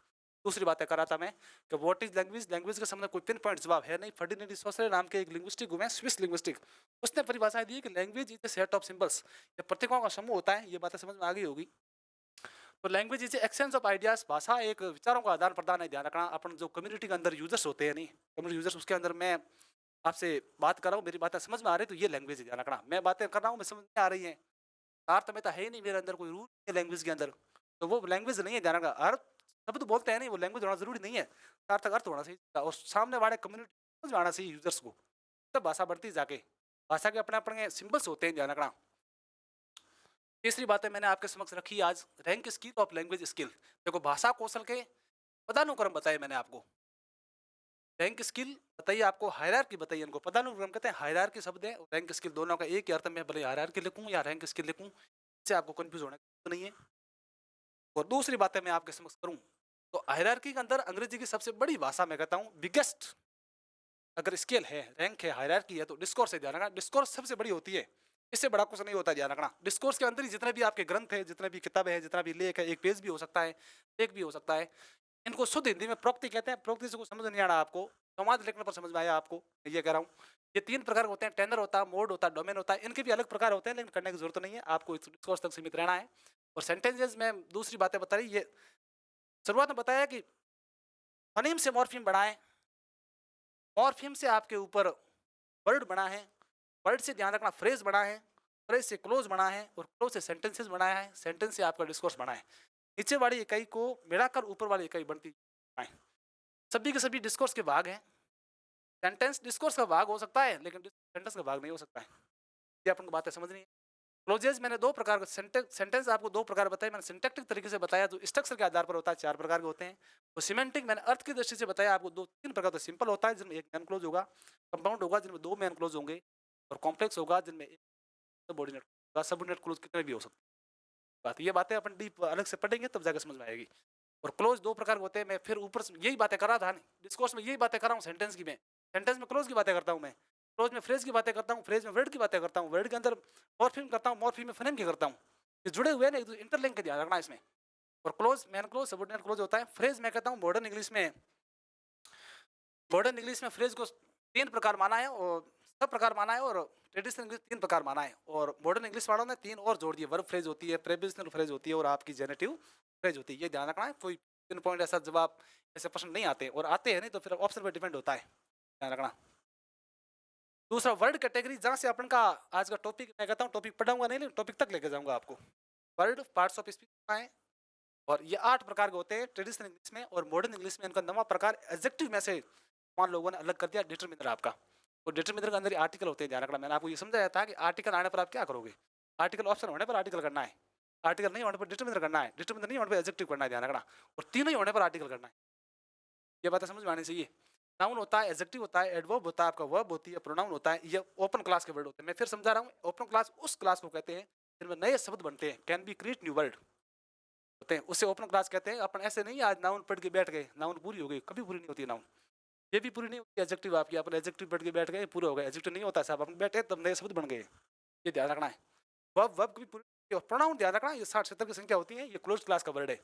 दूसरी बातें कर रहा था मैं कि व्हाट इज लैंग्वेज, लैंग्वेज के संबंध में कोई पिन पॉइंट जवाब है नहीं। फर्डिनेंड सोसरे नाम के एक लिंग्विस्टिक हुए, स्विस लिंग्विस्टिक, उसने परिभाषा दी कि language is a set of symbols, ये प्रतीकों का समूह होता है। ये बातें समझ में आ गई होगी। तो language is exchange of ideas, भाषा एक विचारों का आदान प्रदान है। ध्यान रखना, अपन जो कम्युनिटी के अंदर यूजर्स होते हैं, नहीं कम्युनिटी यूजर्स, उसके अंदर मैं आपसे बात कर रहा हूँ, मेरी बातें समझ में आ रही है तो ये लैंग्वेज है। ध्यान रखना, मैं बातें कर रहा हूँ मैं समझ में आ रही है, तारतम्यता है ही नहीं मेरे अंदर, कोई रूल नहीं है लैंग्वेज के अंदर, तो वो लैंग्वेज नहीं है। ध्यान रखना, हर शब्द बोलते हैं नहीं, वो लैंग्वेज होना जरूरी नहीं है, सार्थक अर्थ होना चाहिए और सामने वाले कम्युनिटी समझ में आना चाहिए यूजर्स को, तब भाषा बढ़ती जाके। भाषा के अपने अपने सिंबल्स होते हैं। ध्यान रखना। तीसरी बातें मैंने आपके समक्ष रखी आज, rank skill of language skill. देखो, भाषा कौशल के पदानुक्रम बताए मैंने आपको, रैंक स्किल बताइए, आपको हायरार्की बताइए, इनको पदानुक्रम कहते हैं। हायरार्की शब्द है, रैंक स्किल दोनों का एक ही अर्थ में, भले हायरार्की लिखूं या रैंक स्किल लिखूं, इससे आपको कंफ्यूज होने की जरूरत नहीं है। और दूसरी बातें मैं आपके समक्ष करूं तो हायरार्की के अंदर अंग्रेजी की सबसे बड़ी भाषा मैं कहता हूं बिगेस्ट, अगर स्केल है, रैंक है, हायरार्की है, तो डिस्कोर्स है। ध्यान रखना, डिस्कोर्स सबसे बड़ी होती है, इससे बड़ा कुछ नहीं होता। ध्यान रखना, डिस्कोर्स के अंदर ही जितने भी आपके ग्रंथ है, जितने भी किताबें हैं, जितना भी लेख है, एक पेज भी हो सकता है, एक भी हो सकता है, इनको शुद्ध हिंदी में प्रोक्ति कहते हैं। प्रोक्ति से कुछ समझ नहीं आ रहा आपको, संवाद लिखने पर समझ में आया आपको, ये कह रहा हूँ। ये तीन प्रकार होते हैं, टेनर होता है, मोड होता है, डोमेन होता है, इनके भी अलग प्रकार होते हैं, लेकिन करने की जरूरत नहीं है, आपको इस डिस्कोर्स तक सीमित रहना है। और सेंटेंसेस में दूसरी बातें बता रही, ये शुरुआत में बताया कि फनीम से मॉर्फीम बढ़ाएं, मॉर्फीम से आपके ऊपर वर्ड बना है, वर्ड से ध्यान रखना फ्रेज बना है, फ्रेज से क्लोज बना है, और क्लोज से सेंटेंसेस बनाया है, सेंटेंस से आपका डिस्कोर्स बना है। नीचे वाली इकाई को मिलाकर ऊपर वाली इकाई बनती है। सभी के सभी डिस्कोर्स के भाग हैं। सेंटेंस डिस्कोर्स का भाग हो सकता है, लेकिन सेंटेंस का भाग नहीं हो सकता है। ये अपन को बातें समझनी है। क्लोजेज मैंने दो प्रकार के, सेंटेंस आपको दो प्रकार बताए मैंने, सिंटैक्टिक तरीके से बताया, जो स्ट्रक्चर के आधार पर होता है, चार प्रकार के होते हैं। और सिमेंटिक मैंने अर्थ की दृष्टि से बताया आपको, दो तीन प्रकार का, सिंपल होता है जिनमें एक मेन क्लोज होगा, कंपाउंड होगा जिनमें दो मेन क्लोज होंगे, और कॉम्प्लेक्स होगा जिनमें एक सबऑर्डिनेट होगा। सबऑर्डिनेट क्लोज कितने भी हो सकते हैं। बात ये बातें अपन डीप अलग से पढ़ेंगे तब जाकर समझ में आएगी। और क्लोज दो प्रकार के होते हैं, मैं फिर ऊपर यही बातें कर रहा था डिस्कोर्स में, यही बातें कर रहा हूँ सेंटेंस की, मैं सेंटेंस में क्लोज की बातें करता हूँ, मैं क्लोज में फ्रेज की बातें करता हूँ, फ्रेज में वर्ड की बातें करता हूँ, वर्ड के अंदर मॉर्फीम करता हूँ, मॉर्फीम में फनेम की करता हूँ। ये जुड़े हुए ना, इंटरलिंक का ध्यान रखना इसमें। और close man close subordinate close होता है। फ्रेज मैं कहता हूँ मॉडर्न इंग्लिश में, मॉडर्न इंग्लिश में फ्रेज को तीन प्रकार माना है, और सब प्रकार माना है, और ट्रेडिशनल इंग्लिश तीन प्रकार माना है, और मॉडर्न इंग्लिश वालों ने तीन और जोड़ दिए, वर्ब फ्रेज होती है, प्रेपोजिशनल फ्रेज होती है, और आपकी जेनेटिव फ्रेज होती है। ये ध्यान रखना है, कोई तीन पॉइंट ऐसा जवाब ऐसे प्रश्न नहीं आते, और आते हैं नहीं तो फिर ऑप्शन पर डिपेंड होता है, ध्यान रखना। दूसरा वर्ड कैटेगरी, जहाँ से अपन का आज का टॉपिक, मैं कहता हूँ टॉपिक पढ़ाऊंगा नहीं, लेकिन टॉपिक तक लेके जाऊंगा आपको। वर्ड पार्ट्स ऑफ स्पीच है, और ये 8 प्रकार के होते हैं ट्रेडिशनल इंग्लिश में, और मॉडर्न इंग्लिश में इनका 9वां प्रकार एडजेक्टिव में से मान लोगों ने अलग कर दिया, डिटरमिनर आपका। और डिटरमिनर के अंदर आर्टिकल होते हैं। ध्यान रखना, मैंने आपको ये समझाया था कि आर्टिकल आने पर आप क्या करोगे, आर्टिकल ऑप्शन होने पर आर्टिकल करना है, आर्टिकल नहीं होने पर डिटरमिनर करना है, डिटरमिनर नहीं होने पर एडजेक्टिव करना है। ध्यान रखना, और तीनों ही होने पर आर्टिकल करना है। ये बातें समझ में आनी चाहिए। नाउन होता है, एडजेक्टिव होता है, एडवर्ब होता है, आपका वर्ब होती है, प्रोनाउन होता है, ये ओपन क्लास के वर्ड होते हैं। मैं फिर समझा रहा हूँ, ओपन क्लास उस क्लास को कहते हैं जिनमें नए शब्द बनते हैं, can be create new word होते हैं, उसे ओपन क्लास कहते हैं। अपन ऐसे नहीं आज नाउन पढ़ के बैठ गए, नाउन पूरी हो गई, कभी पूरी नहीं होती नाउन, ये भी पूरी नहीं होती। एडजेक्टिव आपकी, अपन एडजेक्टिव पढ़ के बैठ गए पूरा हो गया, एडजेक्टिव नहीं होता साहब, अपन बैठे तब नए शब्द बन गए, ये ध्यान रखना है। वर्ब, वर्ब भी पूरी, और प्रोनाउन ध्यान रखना, ये 60-70 की संख्या होती है, ये क्लोज क्लास का वर्ड है।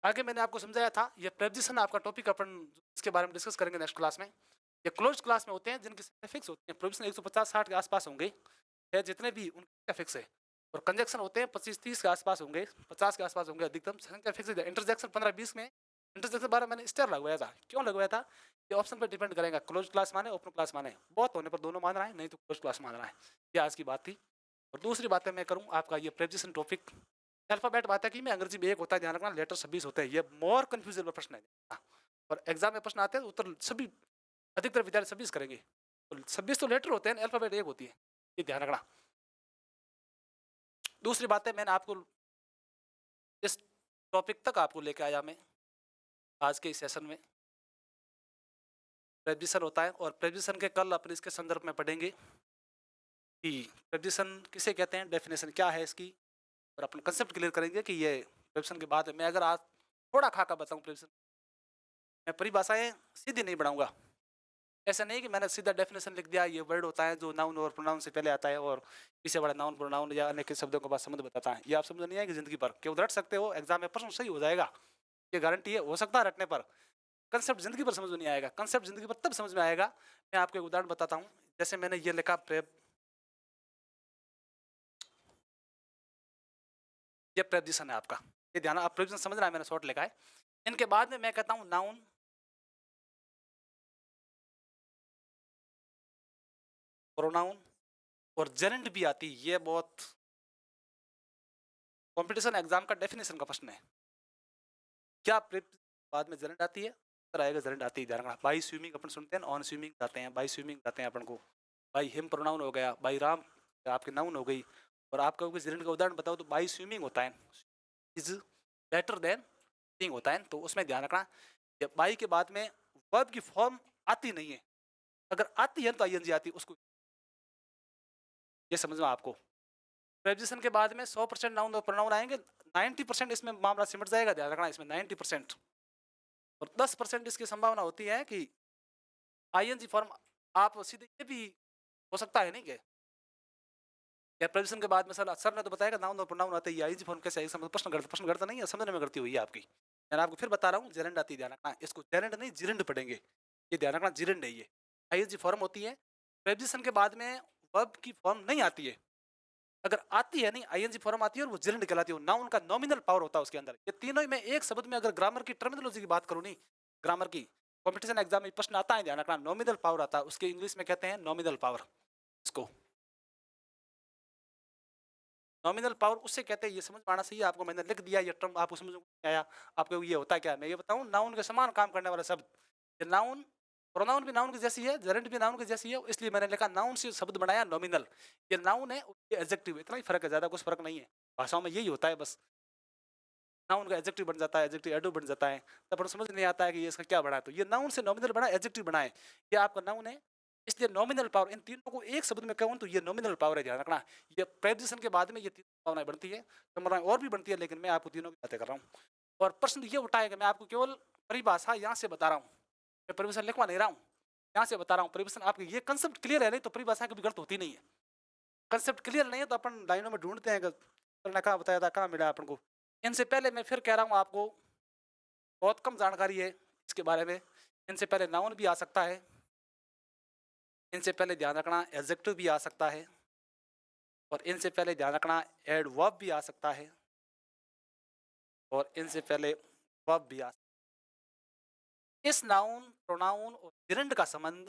आगे मैंने आपको समझाया था, ये प्रेपोजिशन आपका टॉपिक, अपन इसके बारे में डिस्कस करेंगे नेक्स्ट क्लास में। ये क्लोज क्लास में होते हैं जिनकी संख्या फिक्स होती है, प्रेपोजिशन 150-60 के आसपास होंगे, है जितने भी उनका फिक्स है। और कंजक्शन होते हैं 25-30 के आसपास होंगे, 50 के आसपास होंगे अधिकतम, संख्या फिक्स है। इंटरजेक्शन 15-20 में, इंटरजेक्शन 12 मैंने स्टार लगवाया था, क्यों लगवाया था, ये ऑप्शन पर डिपेंड करेगा, क्लोज क्लास माने ओपन क्लास माने, बहुत होने पर दोनों मान रहा है, नहीं तो क्लोज क्लास मान रहा है। ये आज की बात थी। और दूसरी बात मैं करूँ आपका ये प्रेपोजिशन टॉपिक, अल्फाबेट बात है कि मैं अंग्रेजी में एक होता है, ध्यान रखना, लेटर 26 होते हैं, ये मोर कंफ्यूजन प्रश्न है। और एग्जाम में प्रश्न आते हैं, उत्तर सभी अधिकतर विद्यार्थी 26 करेंगे, तो 26 तो लेटर होते हैं, अल्फाबेट एक होती है, ये ध्यान रखना। दूसरी बात है, मैंने आपको इस टॉपिक तक आपको लेके आया मैं आज के इस सेशन में। प्रेपोजिशन होता है, और प्रेपोजिशन के कल अपन इसके संदर्भ में पढ़ेंगे कि प्रेपोजिशन किसे कहते हैं, डेफिनेशन क्या है इसकी, और अपन कंसेप्ट क्लियर करेंगे कि ये प्रेपोजिशन के बाद मैं अगर आज थोड़ा खाका बताऊं प्रेपोजिशन, मैं परिभाषाएं सीधी नहीं बढ़ाऊंगा। ऐसा नहीं कि मैंने सीधा डेफिनेशन लिख दिया, ये वर्ड होता है जो नाउन और प्रोनाउन से पहले आता है और पीछे वाला नाउन प्रोनाउन या अन्य के शब्दों के बाद संबंध बताता है। ये आप समझ नहीं आएगी जिंदगी पर, केवल रट सकते हो, एग्जाम में प्रश्न सही हो जाएगा, ये गारंटी है, हो सकता है रटने पर, कंसेप्ट जिंदगी पर समझ में नहीं आएगा। कंसेप्ट जिंदगी पर तब समझ में आएगा, मैं आपको एक उदाहरण बताता हूँ। जैसे मैंने ये लिखा ये प्रेपोजिशन है आपका, ये ध्यान, आप प्रेपोजिशन समझ रहा है, मैंने शॉर्ट लिखा है। इनके बाद में मैं कहता हूँ नाउन, प्रोनाउन और जेरेंड भी आती है। ये बहुत कंपटीशन एग्जाम का डेफिनेशन का प्रश्न है, क्या बाद में जेरेंड आती है, सर आएगा जेरेंड आती है, ध्यान रखना। बाई स्विमिंग अपन सुनते हैं, ऑन स्विमिंग जाते हैं, बाई स्विमिंग जाते हैं अपन को, बाई हिम प्रोनाउन हो गया, बाई राम आपके नाउन हो गई, और आप कहोगे जेरेंड का उदाहरण बताओ तो बाई स्विमिंग होता है, इज बेटर देन स्विमिंग होता है। तो उसमें ध्यान रखना, बाई के बाद में वर्ब की फॉर्म आती नहीं है, अगर आती है तो आईएनजी आती है, उसको ये समझना आपको। प्रेपोजिशन के बाद में 100% नाउन और प्रोनाउन आएंगे, 90% इसमें मामला सिमट जाएगा, ध्यान रखना इसमें 90%, और 10% इसकी संभावना होती है कि आईएनजी फॉर्म आप सीधे, ये भी हो सकता है नहीं क्या प्रेपोजिशन के बाद में सर ने तो बताया नाउन और प्रोनाउन आते हैं, आईएनजी फॉर्म कैसे आएगी, प्रश्न करता नहीं है, समझने में गलती हुई है आपकी। मैं आपको फिर बता रहा हूँ, जेरेंड आती है, ध्यान रखना, इसको जेरेंड नहीं जिरेंड पढ़ेंगे, ये ध्यान रखना, जिरेंड है ये, आईएनजी फॉर्म होती है। प्रेपोजिशन के बाद में वर्ब की फॉर्म नहीं आती है, अगर आती है नहीं आईएनजी फॉर्म आती है और वो जिरेंड कहलाती है, नाउन का नॉमिनल पावर होता है उसके अंदर। ये तीनों में एक शब्द में, अगर ग्रामर की टर्मिनोलॉजी की बात करूँ, नहीं ग्रामर की, कंपटीशन एग्जाम में प्रश्न आता है, ध्यान रखना, नॉमिनल पावर आता है, उसके इंग्लिश में कहते हैं नॉमिनल पावर। इसको नॉमिनल पावर उससे कहते हैं, ये समझ पाना चाहिए आपको, मैंने लिख दिया ये टर्म, आपको समझ में आया, आपको ये होता है क्या, मैं ये बताऊं, नाउन के समान काम करने वाला शब्द, ये नाउन, प्रोनाउन भी नाउन की जैसी है, जेरेंड भी नाउन की जैसी है, इसलिए मैंने लिखा नाउन से शब्द बनाया नॉमिनल, ये नाउन है, ये एडजेक्टिव, इतना ही फर्क है, ज्यादा कुछ फर्क नहीं है, भाषाओं में यही होता है बस, नाउन का एडजेक्टिव बन जाता है, एडजेक्टिव एडवर्ब बन जाता है, तब अपन समझ नहीं आता है कि ये इसका क्या बना है, तो ये नाउन से नॉमिनल बना, एडजेक्टिव बना है, ये आपका नाउन है, इसलिए नॉमिनल पावर, इन तीनों को एक शब्द में कहूं तो ये नॉमिनल पावर है, ध्यान रखना। ये प्रेपोजिशन के बाद में ये तीन भावनाएं बनती है, संभावनाएं और भी बनती है, लेकिन मैं आपको तीनों की बातें कर रहा हूँ। और प्रश्न ये उठाया कि मैं आपको केवल परिभाषा यहाँ से बता रहा हूँ, मैं परिभाषा लिखवा नहीं रहा हूँ, यहाँ से बता रहा हूँ परिभाषा, आपके ये कंसेप्ट क्लियर है, नहीं तो परिभाषा कभी गलत होती नहीं है, कंसेप्ट क्लियर नहीं है तो अपन लाइनों में ढूंढते हैं, कहाँ बताया था, कहाँ मिला अपन को। इनसे पहले मैं फिर कह रहा हूँ आपको, बहुत कम जानकारी है इसके बारे में, इनसे पहले नाउन भी आ सकता है, इनसे पहले ध्यान रखना एडजेक्टिव भी आ सकता है, और इनसे पहले ध्यान रखना एडवर्ब भी आ सकता है, और इनसे पहले वर्ब भी आ सकता है। इस नाउन, प्रोनाउन और जिरेंड का संबंध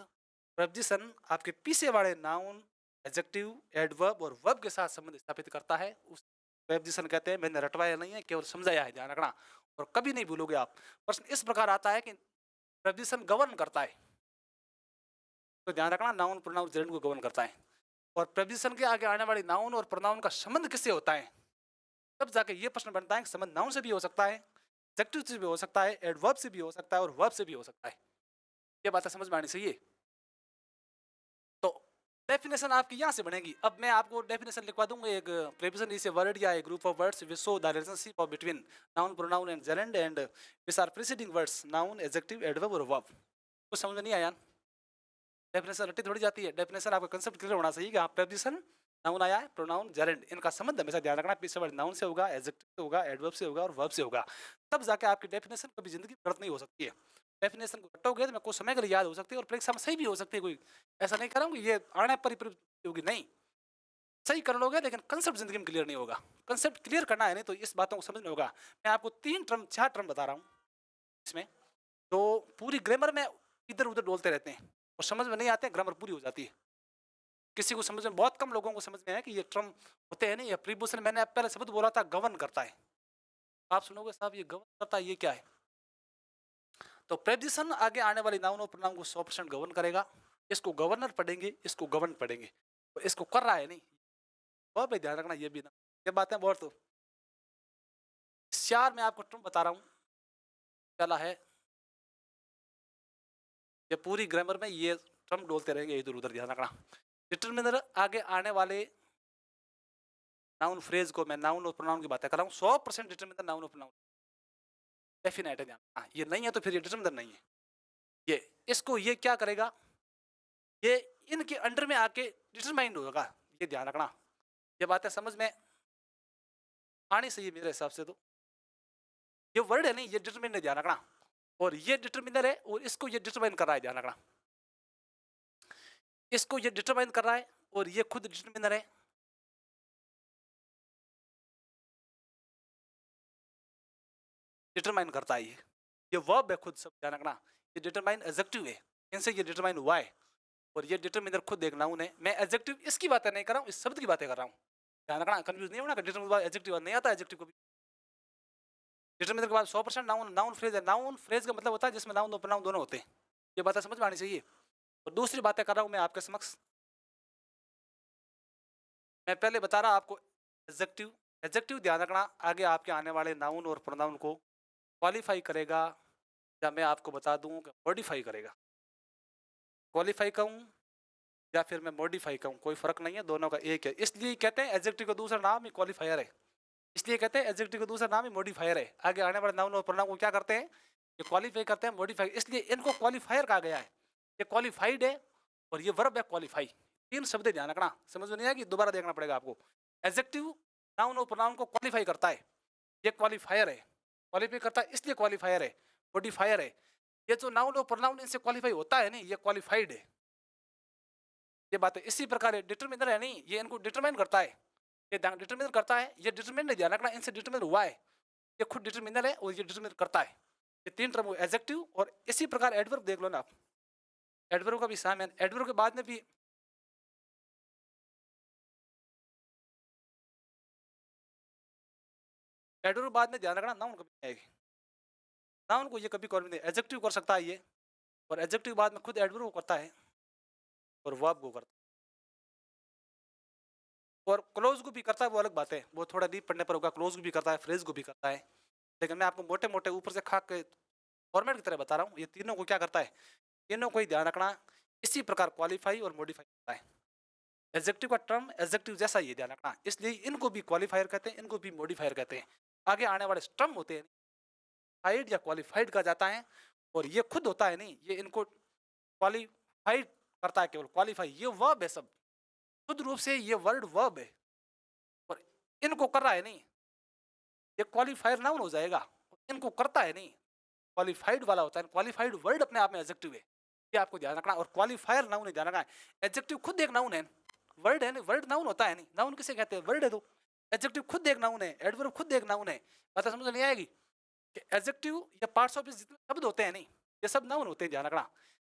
प्रेपोजिशन आपके पीछे वाले नाउन, एडजेक्टिव, एडवर्ब और वर्ब के साथ संबंध स्थापित करता है, उस प्रेपोजिशन कहते हैं। मैंने रटवाया नहीं है, केवल समझाया है, ध्यान रखना, और कभी नहीं भूलोगे आप। प्रश्न इस प्रकार आता है कि प्रेपोजिशन गवर्न करता है, तो ध्यान रखना नाउन, प्रोनाउन, जेरेंड को गवर्न करता है, और प्रेपोजिशन के आगे आने वाली नाउन और प्रोनाउन का संबंध किससे होता है, तब जाके ये प्रश्न बनता है कि संबंध नाउन से भी हो सकता है, एडजेक्टिव से भी हो सकता है, एडवर्ब से भी हो सकता है, और वर्ब से भी हो सकता है। ये बातें समझ में आनी चाहिए। तो डेफिनेशन आपकी यहाँ से बनेगी। अब मैं आपको डेफिनेशन लिखवा दूंगा, एक प्रेपोजिशन इज ए वर्ड या a group of words which show the relationship of between noun, pronoun and gerund and which are preceding words noun, adjective, adverb और वर्ब। कुछ समझ में नहीं आया? डेफिनेशन रटी थोड़ी जाती है, डेफिनेशन आपका कंसेप्ट क्लियर होना चाहिए कि आप प्रेपोजिशन, नाउन आया है, प्रोनाउन, जेरेंड, इनका संबंध हमेशा ध्यान रखना, पीछे वर्ड नाउन से होगा, एडजेक्टिव से होगा, एडवर्ब से होगा और वर्ब से होगा, तब जाके आपकी डेफिनेशन कभी जिंदगी में गलत नहीं हो सकती है। डेफिनेशन को रटोगे तो मैं कुछ समय के लिए याद हो सकती है और परीक्षा में सही भी हो सकती है, कोई ऐसा नहीं करूँगी ये आने पर ही होगी, नहीं, सही कर लोगे, लेकिन कंसेप्ट जिंदगी में क्लियर नहीं होगा। कंसेप्ट क्लियर करना है, नहीं तो इस बातों को समझना होगा। मैं आपको 4 टर्म बता रहा हूँ इसमें, तो पूरी ग्रामर में इधर उधर डोलते रहते हैं और समझ में नहीं आते, ग्रामर पूरी हो जाती है। किसी को समझ में, बहुत कम लोगों को समझ में है कि ये टर्म होते हैं नहीं, ये प्रीपोजिशन, मैंने पहले शब्द बोला था गवर्न करता है, आप सुनोगे साहब ये गवर्न करता है, ये क्या है? तो प्रेपोजिशन आगे आने वाली नाउन और प्रोनाउन को 100% गवर्न करेगा। इसको गवर्नर पढ़ेंगे, इसको गवर्न पढ़ेंगे, तो इसको कर रहा है नहीं, बहुत भाई ध्यान रखना, ये भी ना, ये बातें बहुत। तो 4 मैं आपको टर्म बता रहा हूँ। पहला है ये पूरी ग्रामर में ये टर्म डोलते रहेंगे इधर उधर, ध्यान रखना। डिटरमिनर आगे आने वाले नाउन फ्रेज को, मैं नाउन और प्रोनाउन की बातें कर रहा हूँ, 100% डिटरमिनर नाउन और प्रोनाउन डेफिनेट है, ध्यान। हाँ, ये नहीं है तो फिर ये डिटरमिनर नहीं है। ये इसको ये क्या करेगा, ये इनके अंडर में आके डिटरमाइंड होगा, ये ध्यान रखना। ये बातें समझ में आनी चाहिए मेरे हिसाब से। तो ये वर्ड है नहीं, ये डिटरमिनर है, ध्यान रखना। और ये डिटरमिनर है और इसको ये डिटरमाइन कर रहा है, ध्यान रखना। इसको ये डिटरमाइन कर रहा है और ये खुद डिटरमिनर है। डिटरमाइन करता है ये वर्ब है खुद, सब ध्यान रखना। ये डिटरमाइन एडजेक्टिव है, इनसे ये डिटरमाइन हुआ है। और ये डिटरमिनर खुद एक नाउन है। मैं एडजेक्टिव इसकी बातें नहीं कर रहा हूँ, इस शब्द की बातें कर रहा हूँ, ध्यान रखना। कंफ्यूज नहीं होना, डिटरमिनर एडजेक्टिव नहीं आता, एडजेक्टिव को भी। डिटरमिनर के बाद 100% नाउन, नाउन फ्रेज है। नाउन फ्रेज का मतलब होता है जिसमें नाउन और प्रोनाउन दोनों होते हैं। ये बातें समझ में आनी चाहिए। और दूसरी बातें कर रहा हूँ मैं आपके समक्ष। मैं पहले बता रहा आपको एडजेक्टिव। एडजेक्टिव ध्यान रखना, आगे आपके आने वाले नाउन और प्रोनाउन को क्वालिफाई करेगा, या मैं आपको बता दूं कि मॉडिफाई करेगा। क्वालिफाई कहूँ या फिर मैं मॉडिफाई कहूँ, कोई फर्क नहीं है, दोनों का एक है। इसलिए कहते हैं एडजेक्टिव का दूसरा नाम ही क्वालिफायर है। इसलिए कहते हैं एडजेक्टिव का दूसरा नाम ही मॉडिफायर है। आगे आने वाले नाउन और प्रोनाउन को क्या करते हैं, ये क्वालिफाई करते हैं, मॉडिफाई। इसलिए इनको क्वालिफायर कहा गया है। ये क्वालिफाइड है और ये वर्ब है क्वालिफाई। तीन शब्द ध्यान रखना, समझ में नहीं आएगी दोबारा देखना पड़ेगा आपको। एडजेक्टिव नाउन और प्रोनाउन को क्वालिफाई करता है, ये क्वालिफायर है। क्वालिफाई करता है इसलिए क्वालिफायर है, मॉडिफायर है। ये जो नाउन और प्रोनाउन इनसे क्वालिफाई होता है नहीं, ये क्वालिफाइड है। ये बात है। इसी प्रकार डिटरमिनर है नहीं, ये इनको डिटरमाइन करता है, ये डिटरमिनर करता है। ये डिटरमिन नहीं, ध्यान रखना, इनसे डिटरमिन हुआ है। ये खुद डिटरमिनर है और ये डिटरमिन करता है। ये तीन टर्म, एडजेक्टिव। और इसी प्रकार एडवर्ब देख लो ना आप, एडवर्ब का भी सेम है। एडवर्ब के बाद में भी एडवर्ब बाद में ध्यान रखना, नाउन कभी नहीं आएगी। नाउन को ये कभी कॉल नहीं, एडजेक्टिव कर सकता है ये, और एडजेक्टिव बाद में खुद एडवर्ब को करता है और वर्ब को करता है। और क्लोज को भी करता है, वो अलग बात है, वो थोड़ा डीप पढ़ने पर होगा। क्लोज को भी करता है, फ्रेज को भी करता है। लेकिन मैं आपको मोटे मोटे ऊपर से खाक के फॉर्मेट की तरह बता रहा हूँ, ये तीनों को क्या करता है, तीनों को ही ध्यान रखना। इसी प्रकार क्वालिफाई और मॉडिफाई करता है। एडजेक्टिव का टर्म एडजेक्टिव जैसा ही है, ध्यान रखना। इसलिए इनको भी क्वालिफायर कहते हैं, इनको भी मॉडिफायर कहते हैं। आगे आने वाले टर्म होते हैं फाइड या क्वालिफाइड कहा जाता है। और ये खुद होता है नहीं, ये इनको क्वालिफाइड करता है, केवल क्वालिफाई। ये वर्ब है सब, खुद रूप से ये वर्ड वर्ब है और इनको कर रहा है नहीं। ये क्वालिफायर नाउन हो जाएगा, इनको करता है नहीं, क्वालिफाइड वाला होता है। क्वालिफाइड वर्ड अपने आप में एडजेक्टिव है, ये आपको ध्यान रखना। और क्वालिफायर नाउन है, ध्यान रखना। एडजेक्टिव खुद एक नाउन है, वर्ड है नहीं, वर्ड नाउन होता है नहीं। नाउन किसे कहते हैं, वर्ड है। तो एडजेक्टिव खुद एक नाउन है, एडवर्ब खुद एक नाउन है। बात समझ नहीं आएगी कि एडजेक्टिव या पार्ट्स ऑफ जितने शब्द होते हैं नहीं, ये सब नाउन होते हैं, ध्यान रखना।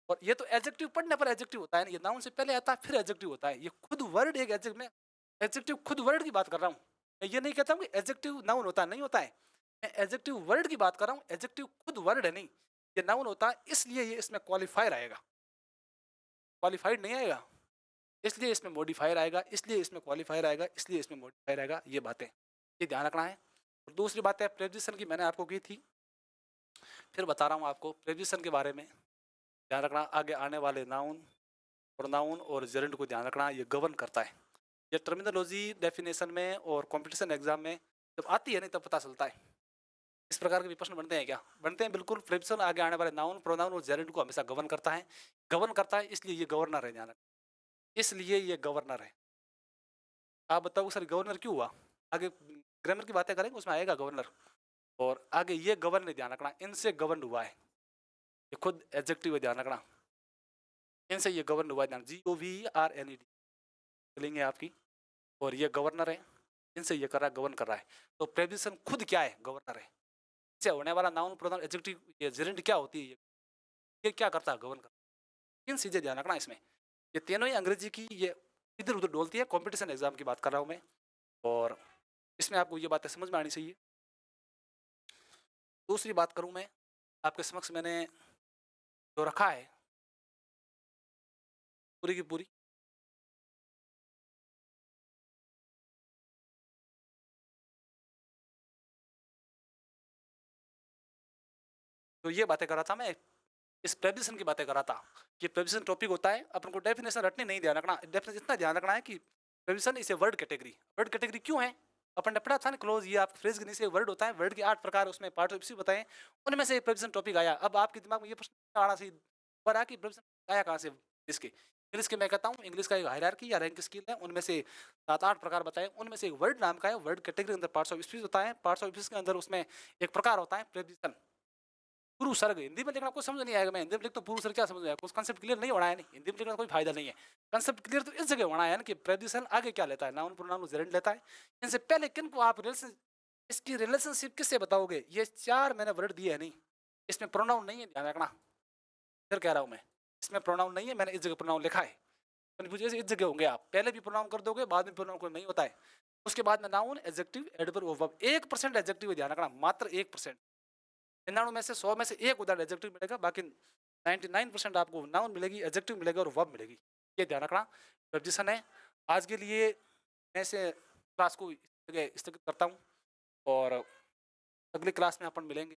और ये तो एडजेक्टिव पढ़ने पर एडजेक्टिव होता है, ये नाउन से पहले आता है फिर एडजेक्टिव होता है। ये खुद वर्ड एक एडजेक्टिव में, एडजेक्टिव खुद वर्ड की बात कर रहा हूँ। मैं ये नहीं कहता हूँ कि एडजेक्टिव नाउन होता है, नहीं होता है। मैं एडजेक्टिव वर्ड की बात कर रहा हूँ, एडजेक्टिव खुद वर्ड है नहीं, ये नाउन होता है। इसलिए ये इसमें क्वालिफायर आएगा, क्वालिफाइड नहीं आएगा। इसलिए इसमें मॉडिफायर आएगा, इसलिए इसमें क्वालिफायर आएगा, इसलिए इसमें मॉडिफायर आएगा। ये बातें, ये ध्यान रखना है। और दूसरी बात है प्रेपोजिशन की, मैंने आपको की थी, फिर बता रहा हूँ आपको प्रेपोजिशन के बारे में। ध्यान रखना, आगे आने वाले नाउन, प्रोनाउन और जेरेंड को ध्यान रखना, ये गवर्न करता है। ये टर्मिनोलॉजी डेफिनेशन में और कंपटीशन एग्जाम में जब आती है नहीं तब पता चलता है। इस प्रकार के भी प्रश्न बनते हैं क्या, बनते हैं बिल्कुल। प्रेपोजिशन आगे आने वाले नाउन, प्रोनाउन और जेरेंड को हमेशा गवर्न करता है। गवर्न करता है इसलिए ये गवर्नर है, ध्यान रखना, इसलिए ये गवर्नर है। आप बताओ सर गवर्नर क्यों हुआ, आगे ग्रामर की बातें करेंगे उसमें आएगा गवर्नर। और आगे ये गवर्न है, ध्यान रखना, इनसे गवर्न हुआ है। ये खुद एडजेक्टिव है, ध्यान रखना, इनसे ये गवर्न हुआ है। ध्यान, GOVERNED लिंग है आपकी, और ये गवर्नर है, इनसे ये कर रहा है, गवर्न कर रहा है। तो प्रेपोजिशन खुद क्या है, गवर्नर है। इससे होने वाला नाउन, प्रोनाउन, एडजेक्टिव, ये जेरेंड क्या होती है, ये क्या करता है, गवर्न करता है। तीन चीजें ध्यान रखना इसमें। ये तीनों ही अंग्रेजी की ये इधर उधर डोलती है, कंपटीशन एग्जाम की बात कर रहा हूँ मैं। और इसमें आपको ये बातें समझ में आनी चाहिए। दूसरी बात करूँ मैं आपके समक्ष, मैंने जो रखा है पूरी की पूरी, तो ये बातें कर रहा था मैं इस प्रेपोजिशन की बातें कर रहा था कि प्रेपोजिशन टॉपिक होता है, अपन को डेफिनेशन रटनी नहीं, ध्यान रखना, डेफिनेशन इतना ध्यान रखना है कि प्रेपोजिशन इसे वर्ड कैटेगरी, वर्ड कैटेगरी क्यों है, अपन ने पढ़ा था ना क्लोज, ये आप फ्रेज के नीचे वर्ड होता है, वर्ड के 8 प्रकार उसमें पार्ट ऑफ स्पीच बताए, उनमें से प्रेपोजिशन टॉपिक आया। अब आपके दिमाग में ये प्रश्न आना चाहिए पर आ कि प्रेपोजिशन आया कहाँ से इसके, इंग्लिश के मैं कहता हूँ, इंग्लिश का एक हायरार्की या रैंक स्केल है, उनमें से 7-8 प्रकार बताए, उनमें से एक वर्ड नाम का है, वर्ड कैटेगरी के अंदर पार्ट्स ऑफ स्पीच होता है, पार्ट्स ऑफ स्पीच के अंदर उसमें एक प्रकार होता है प्रेपोजिशन, पूर्व सर्ग। हिंदी में लिखना आपको समझ नहीं आएगा, मैं हिंदी में लिखता हूँ पूर्व सर्ग, क्या समझ में आएगा, कुछ कंसेप्ट क्लियर नहीं होना है, नहीं हिंदी में लिखना कोई फायदा नहीं है, कंसेप्ट क्लियर तो इस जगह होना है ना कि प्रेपोजिशन आगे क्या लेता है, नाउन प्रोनाउन जेरेंड लेता है, इनसे पहले किन को आप रिलेशन, इसकी रिलेशनशिप किससे बताओगे, ये 4 मैंने वर्ड दिए है, नहीं इसमें प्रोनाउन नहीं है, ध्यान रखना, फिर कह रहा हूँ मैं, इसमें प्रोनाउन नहीं है, मैंने इस जगह प्रोनाउन लिखा है, कन्फ्यूजन इस जगह होंगे आप, पहले भी प्रोनाउन कर दोगे, बाद में प्रोनाउन कोई नहीं होता है, उसके बाद में noun, adjective, adverb, verb, 1% adjective, ध्यान रखना, मात्र 1%, 99 में से 100 में से एक उदाहरण एडजेक्टिव मिलेगा, बाकी 99% आपको नाउन मिलेगी, एडजेक्टिव मिलेगा और वर्ब मिलेगी, ये ध्यान रखना। प्रेपोजिशन है। आज के लिए मैं से क्लास को स्थगित करता हूँ और अगली क्लास में अपन मिलेंगे,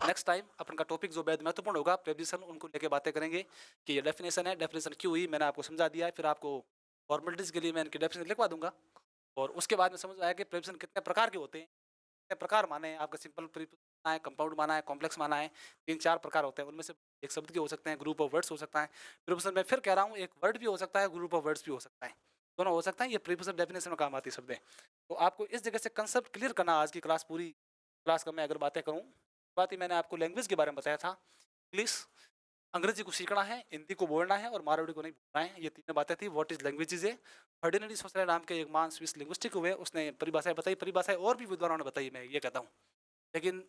नेक्स्ट टाइम अपन का टॉपिक जो बेहद महत्वपूर्ण होगा प्रेपोजिशन, उनको लेके बातें करेंगे कि ये डेफिनेशन है, डेफिनेशन क्यों हुई मैंने आपको समझा दिया है, फिर आपको फॉर्मेलिटीज के लिए मैं इनकी डेफिनेशन लिखवा दूंगा और उसके बाद में समझ आया कि प्रेपोजिशन कितने प्रकार के होते हैं, कितने प्रकार माने हैं, आपका सिंपल प्रीपोजिशन माना है, कंपाउंड माना है, कॉम्प्लेक्स माना है, 3-4 प्रकार होते हैं, उनमें से एक शब्द के हो सकते हैं, ग्रुप ऑफ वर्ड्स हो सकता है, प्रीपोजिशन में फिर कह रहा हूँ एक वर्ड भी हो सकता है, ग्रुप ऑफ वर्ड्स भी हो सकता है, दोनों हो सकता है, ये प्रीपोजिशन डेफिनेशन में काम आती है शब्द है। तो आपको इस जगह से कंसेप्ट क्लियर करना, आज की क्लास पूरी क्लास का मैं अगर बातें करूँ, बात ही मैंने आपको लैंग्वेज के बारे में बताया था, इंग्लिश अंग्रेजी को सीखना है, हिंदी को बोलना है और मारवाड़ी को नहीं बोलना है, ये 3 बातें थी। व्हाट इज लैंग्वेजेज है, फर्डिनेंड सोसर नाम के एक महान स्विस लिंग्विस्टिक हुए, उसने परिभाषाएं बताई, परिभाषाएं और भी विद्वानों ने बताई, मैं ये कहता हूँ, लेकिन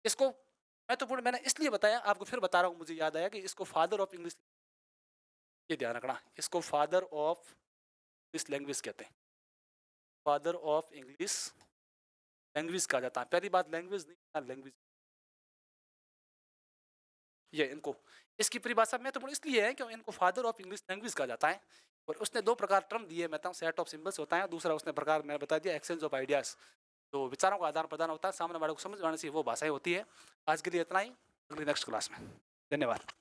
इसको महत्वपूर्ण मैंने इसलिए बताया, आपको फिर बता रहा हूँ, मुझे याद आया कि इसको फादर ऑफ इंग्लिश, ये ध्यान रखना, इसको फादर ऑफ इंग्लिश लैंग्वेज कहते हैं, फादर ऑफ इंग्लिश लैंग्वेज कहा जाता है। पहली बात लैंग्वेज नहीं, लैंग्वेज, ये इनको, इसकी परिभाषा महत्वपूर्ण इसलिए है कि इनको फादर ऑफ इंग्लिश लैंग्वेज कहा जाता है और उसने 2 प्रकार टर्म दिए, मैं बताऊँ, सेट ऑफ सिंबल्स होता है, दूसरा उसने प्रकार मैंने बता दिया एक्सचेंज ऑफ आइडियाज, तो विचारों का आदान प्रदान होता है, सामने वाले को समझ में आने से वो भाषाएं होती है। आज के लिए इतना ही, अगली नेक्स्ट क्लास में, धन्यवाद।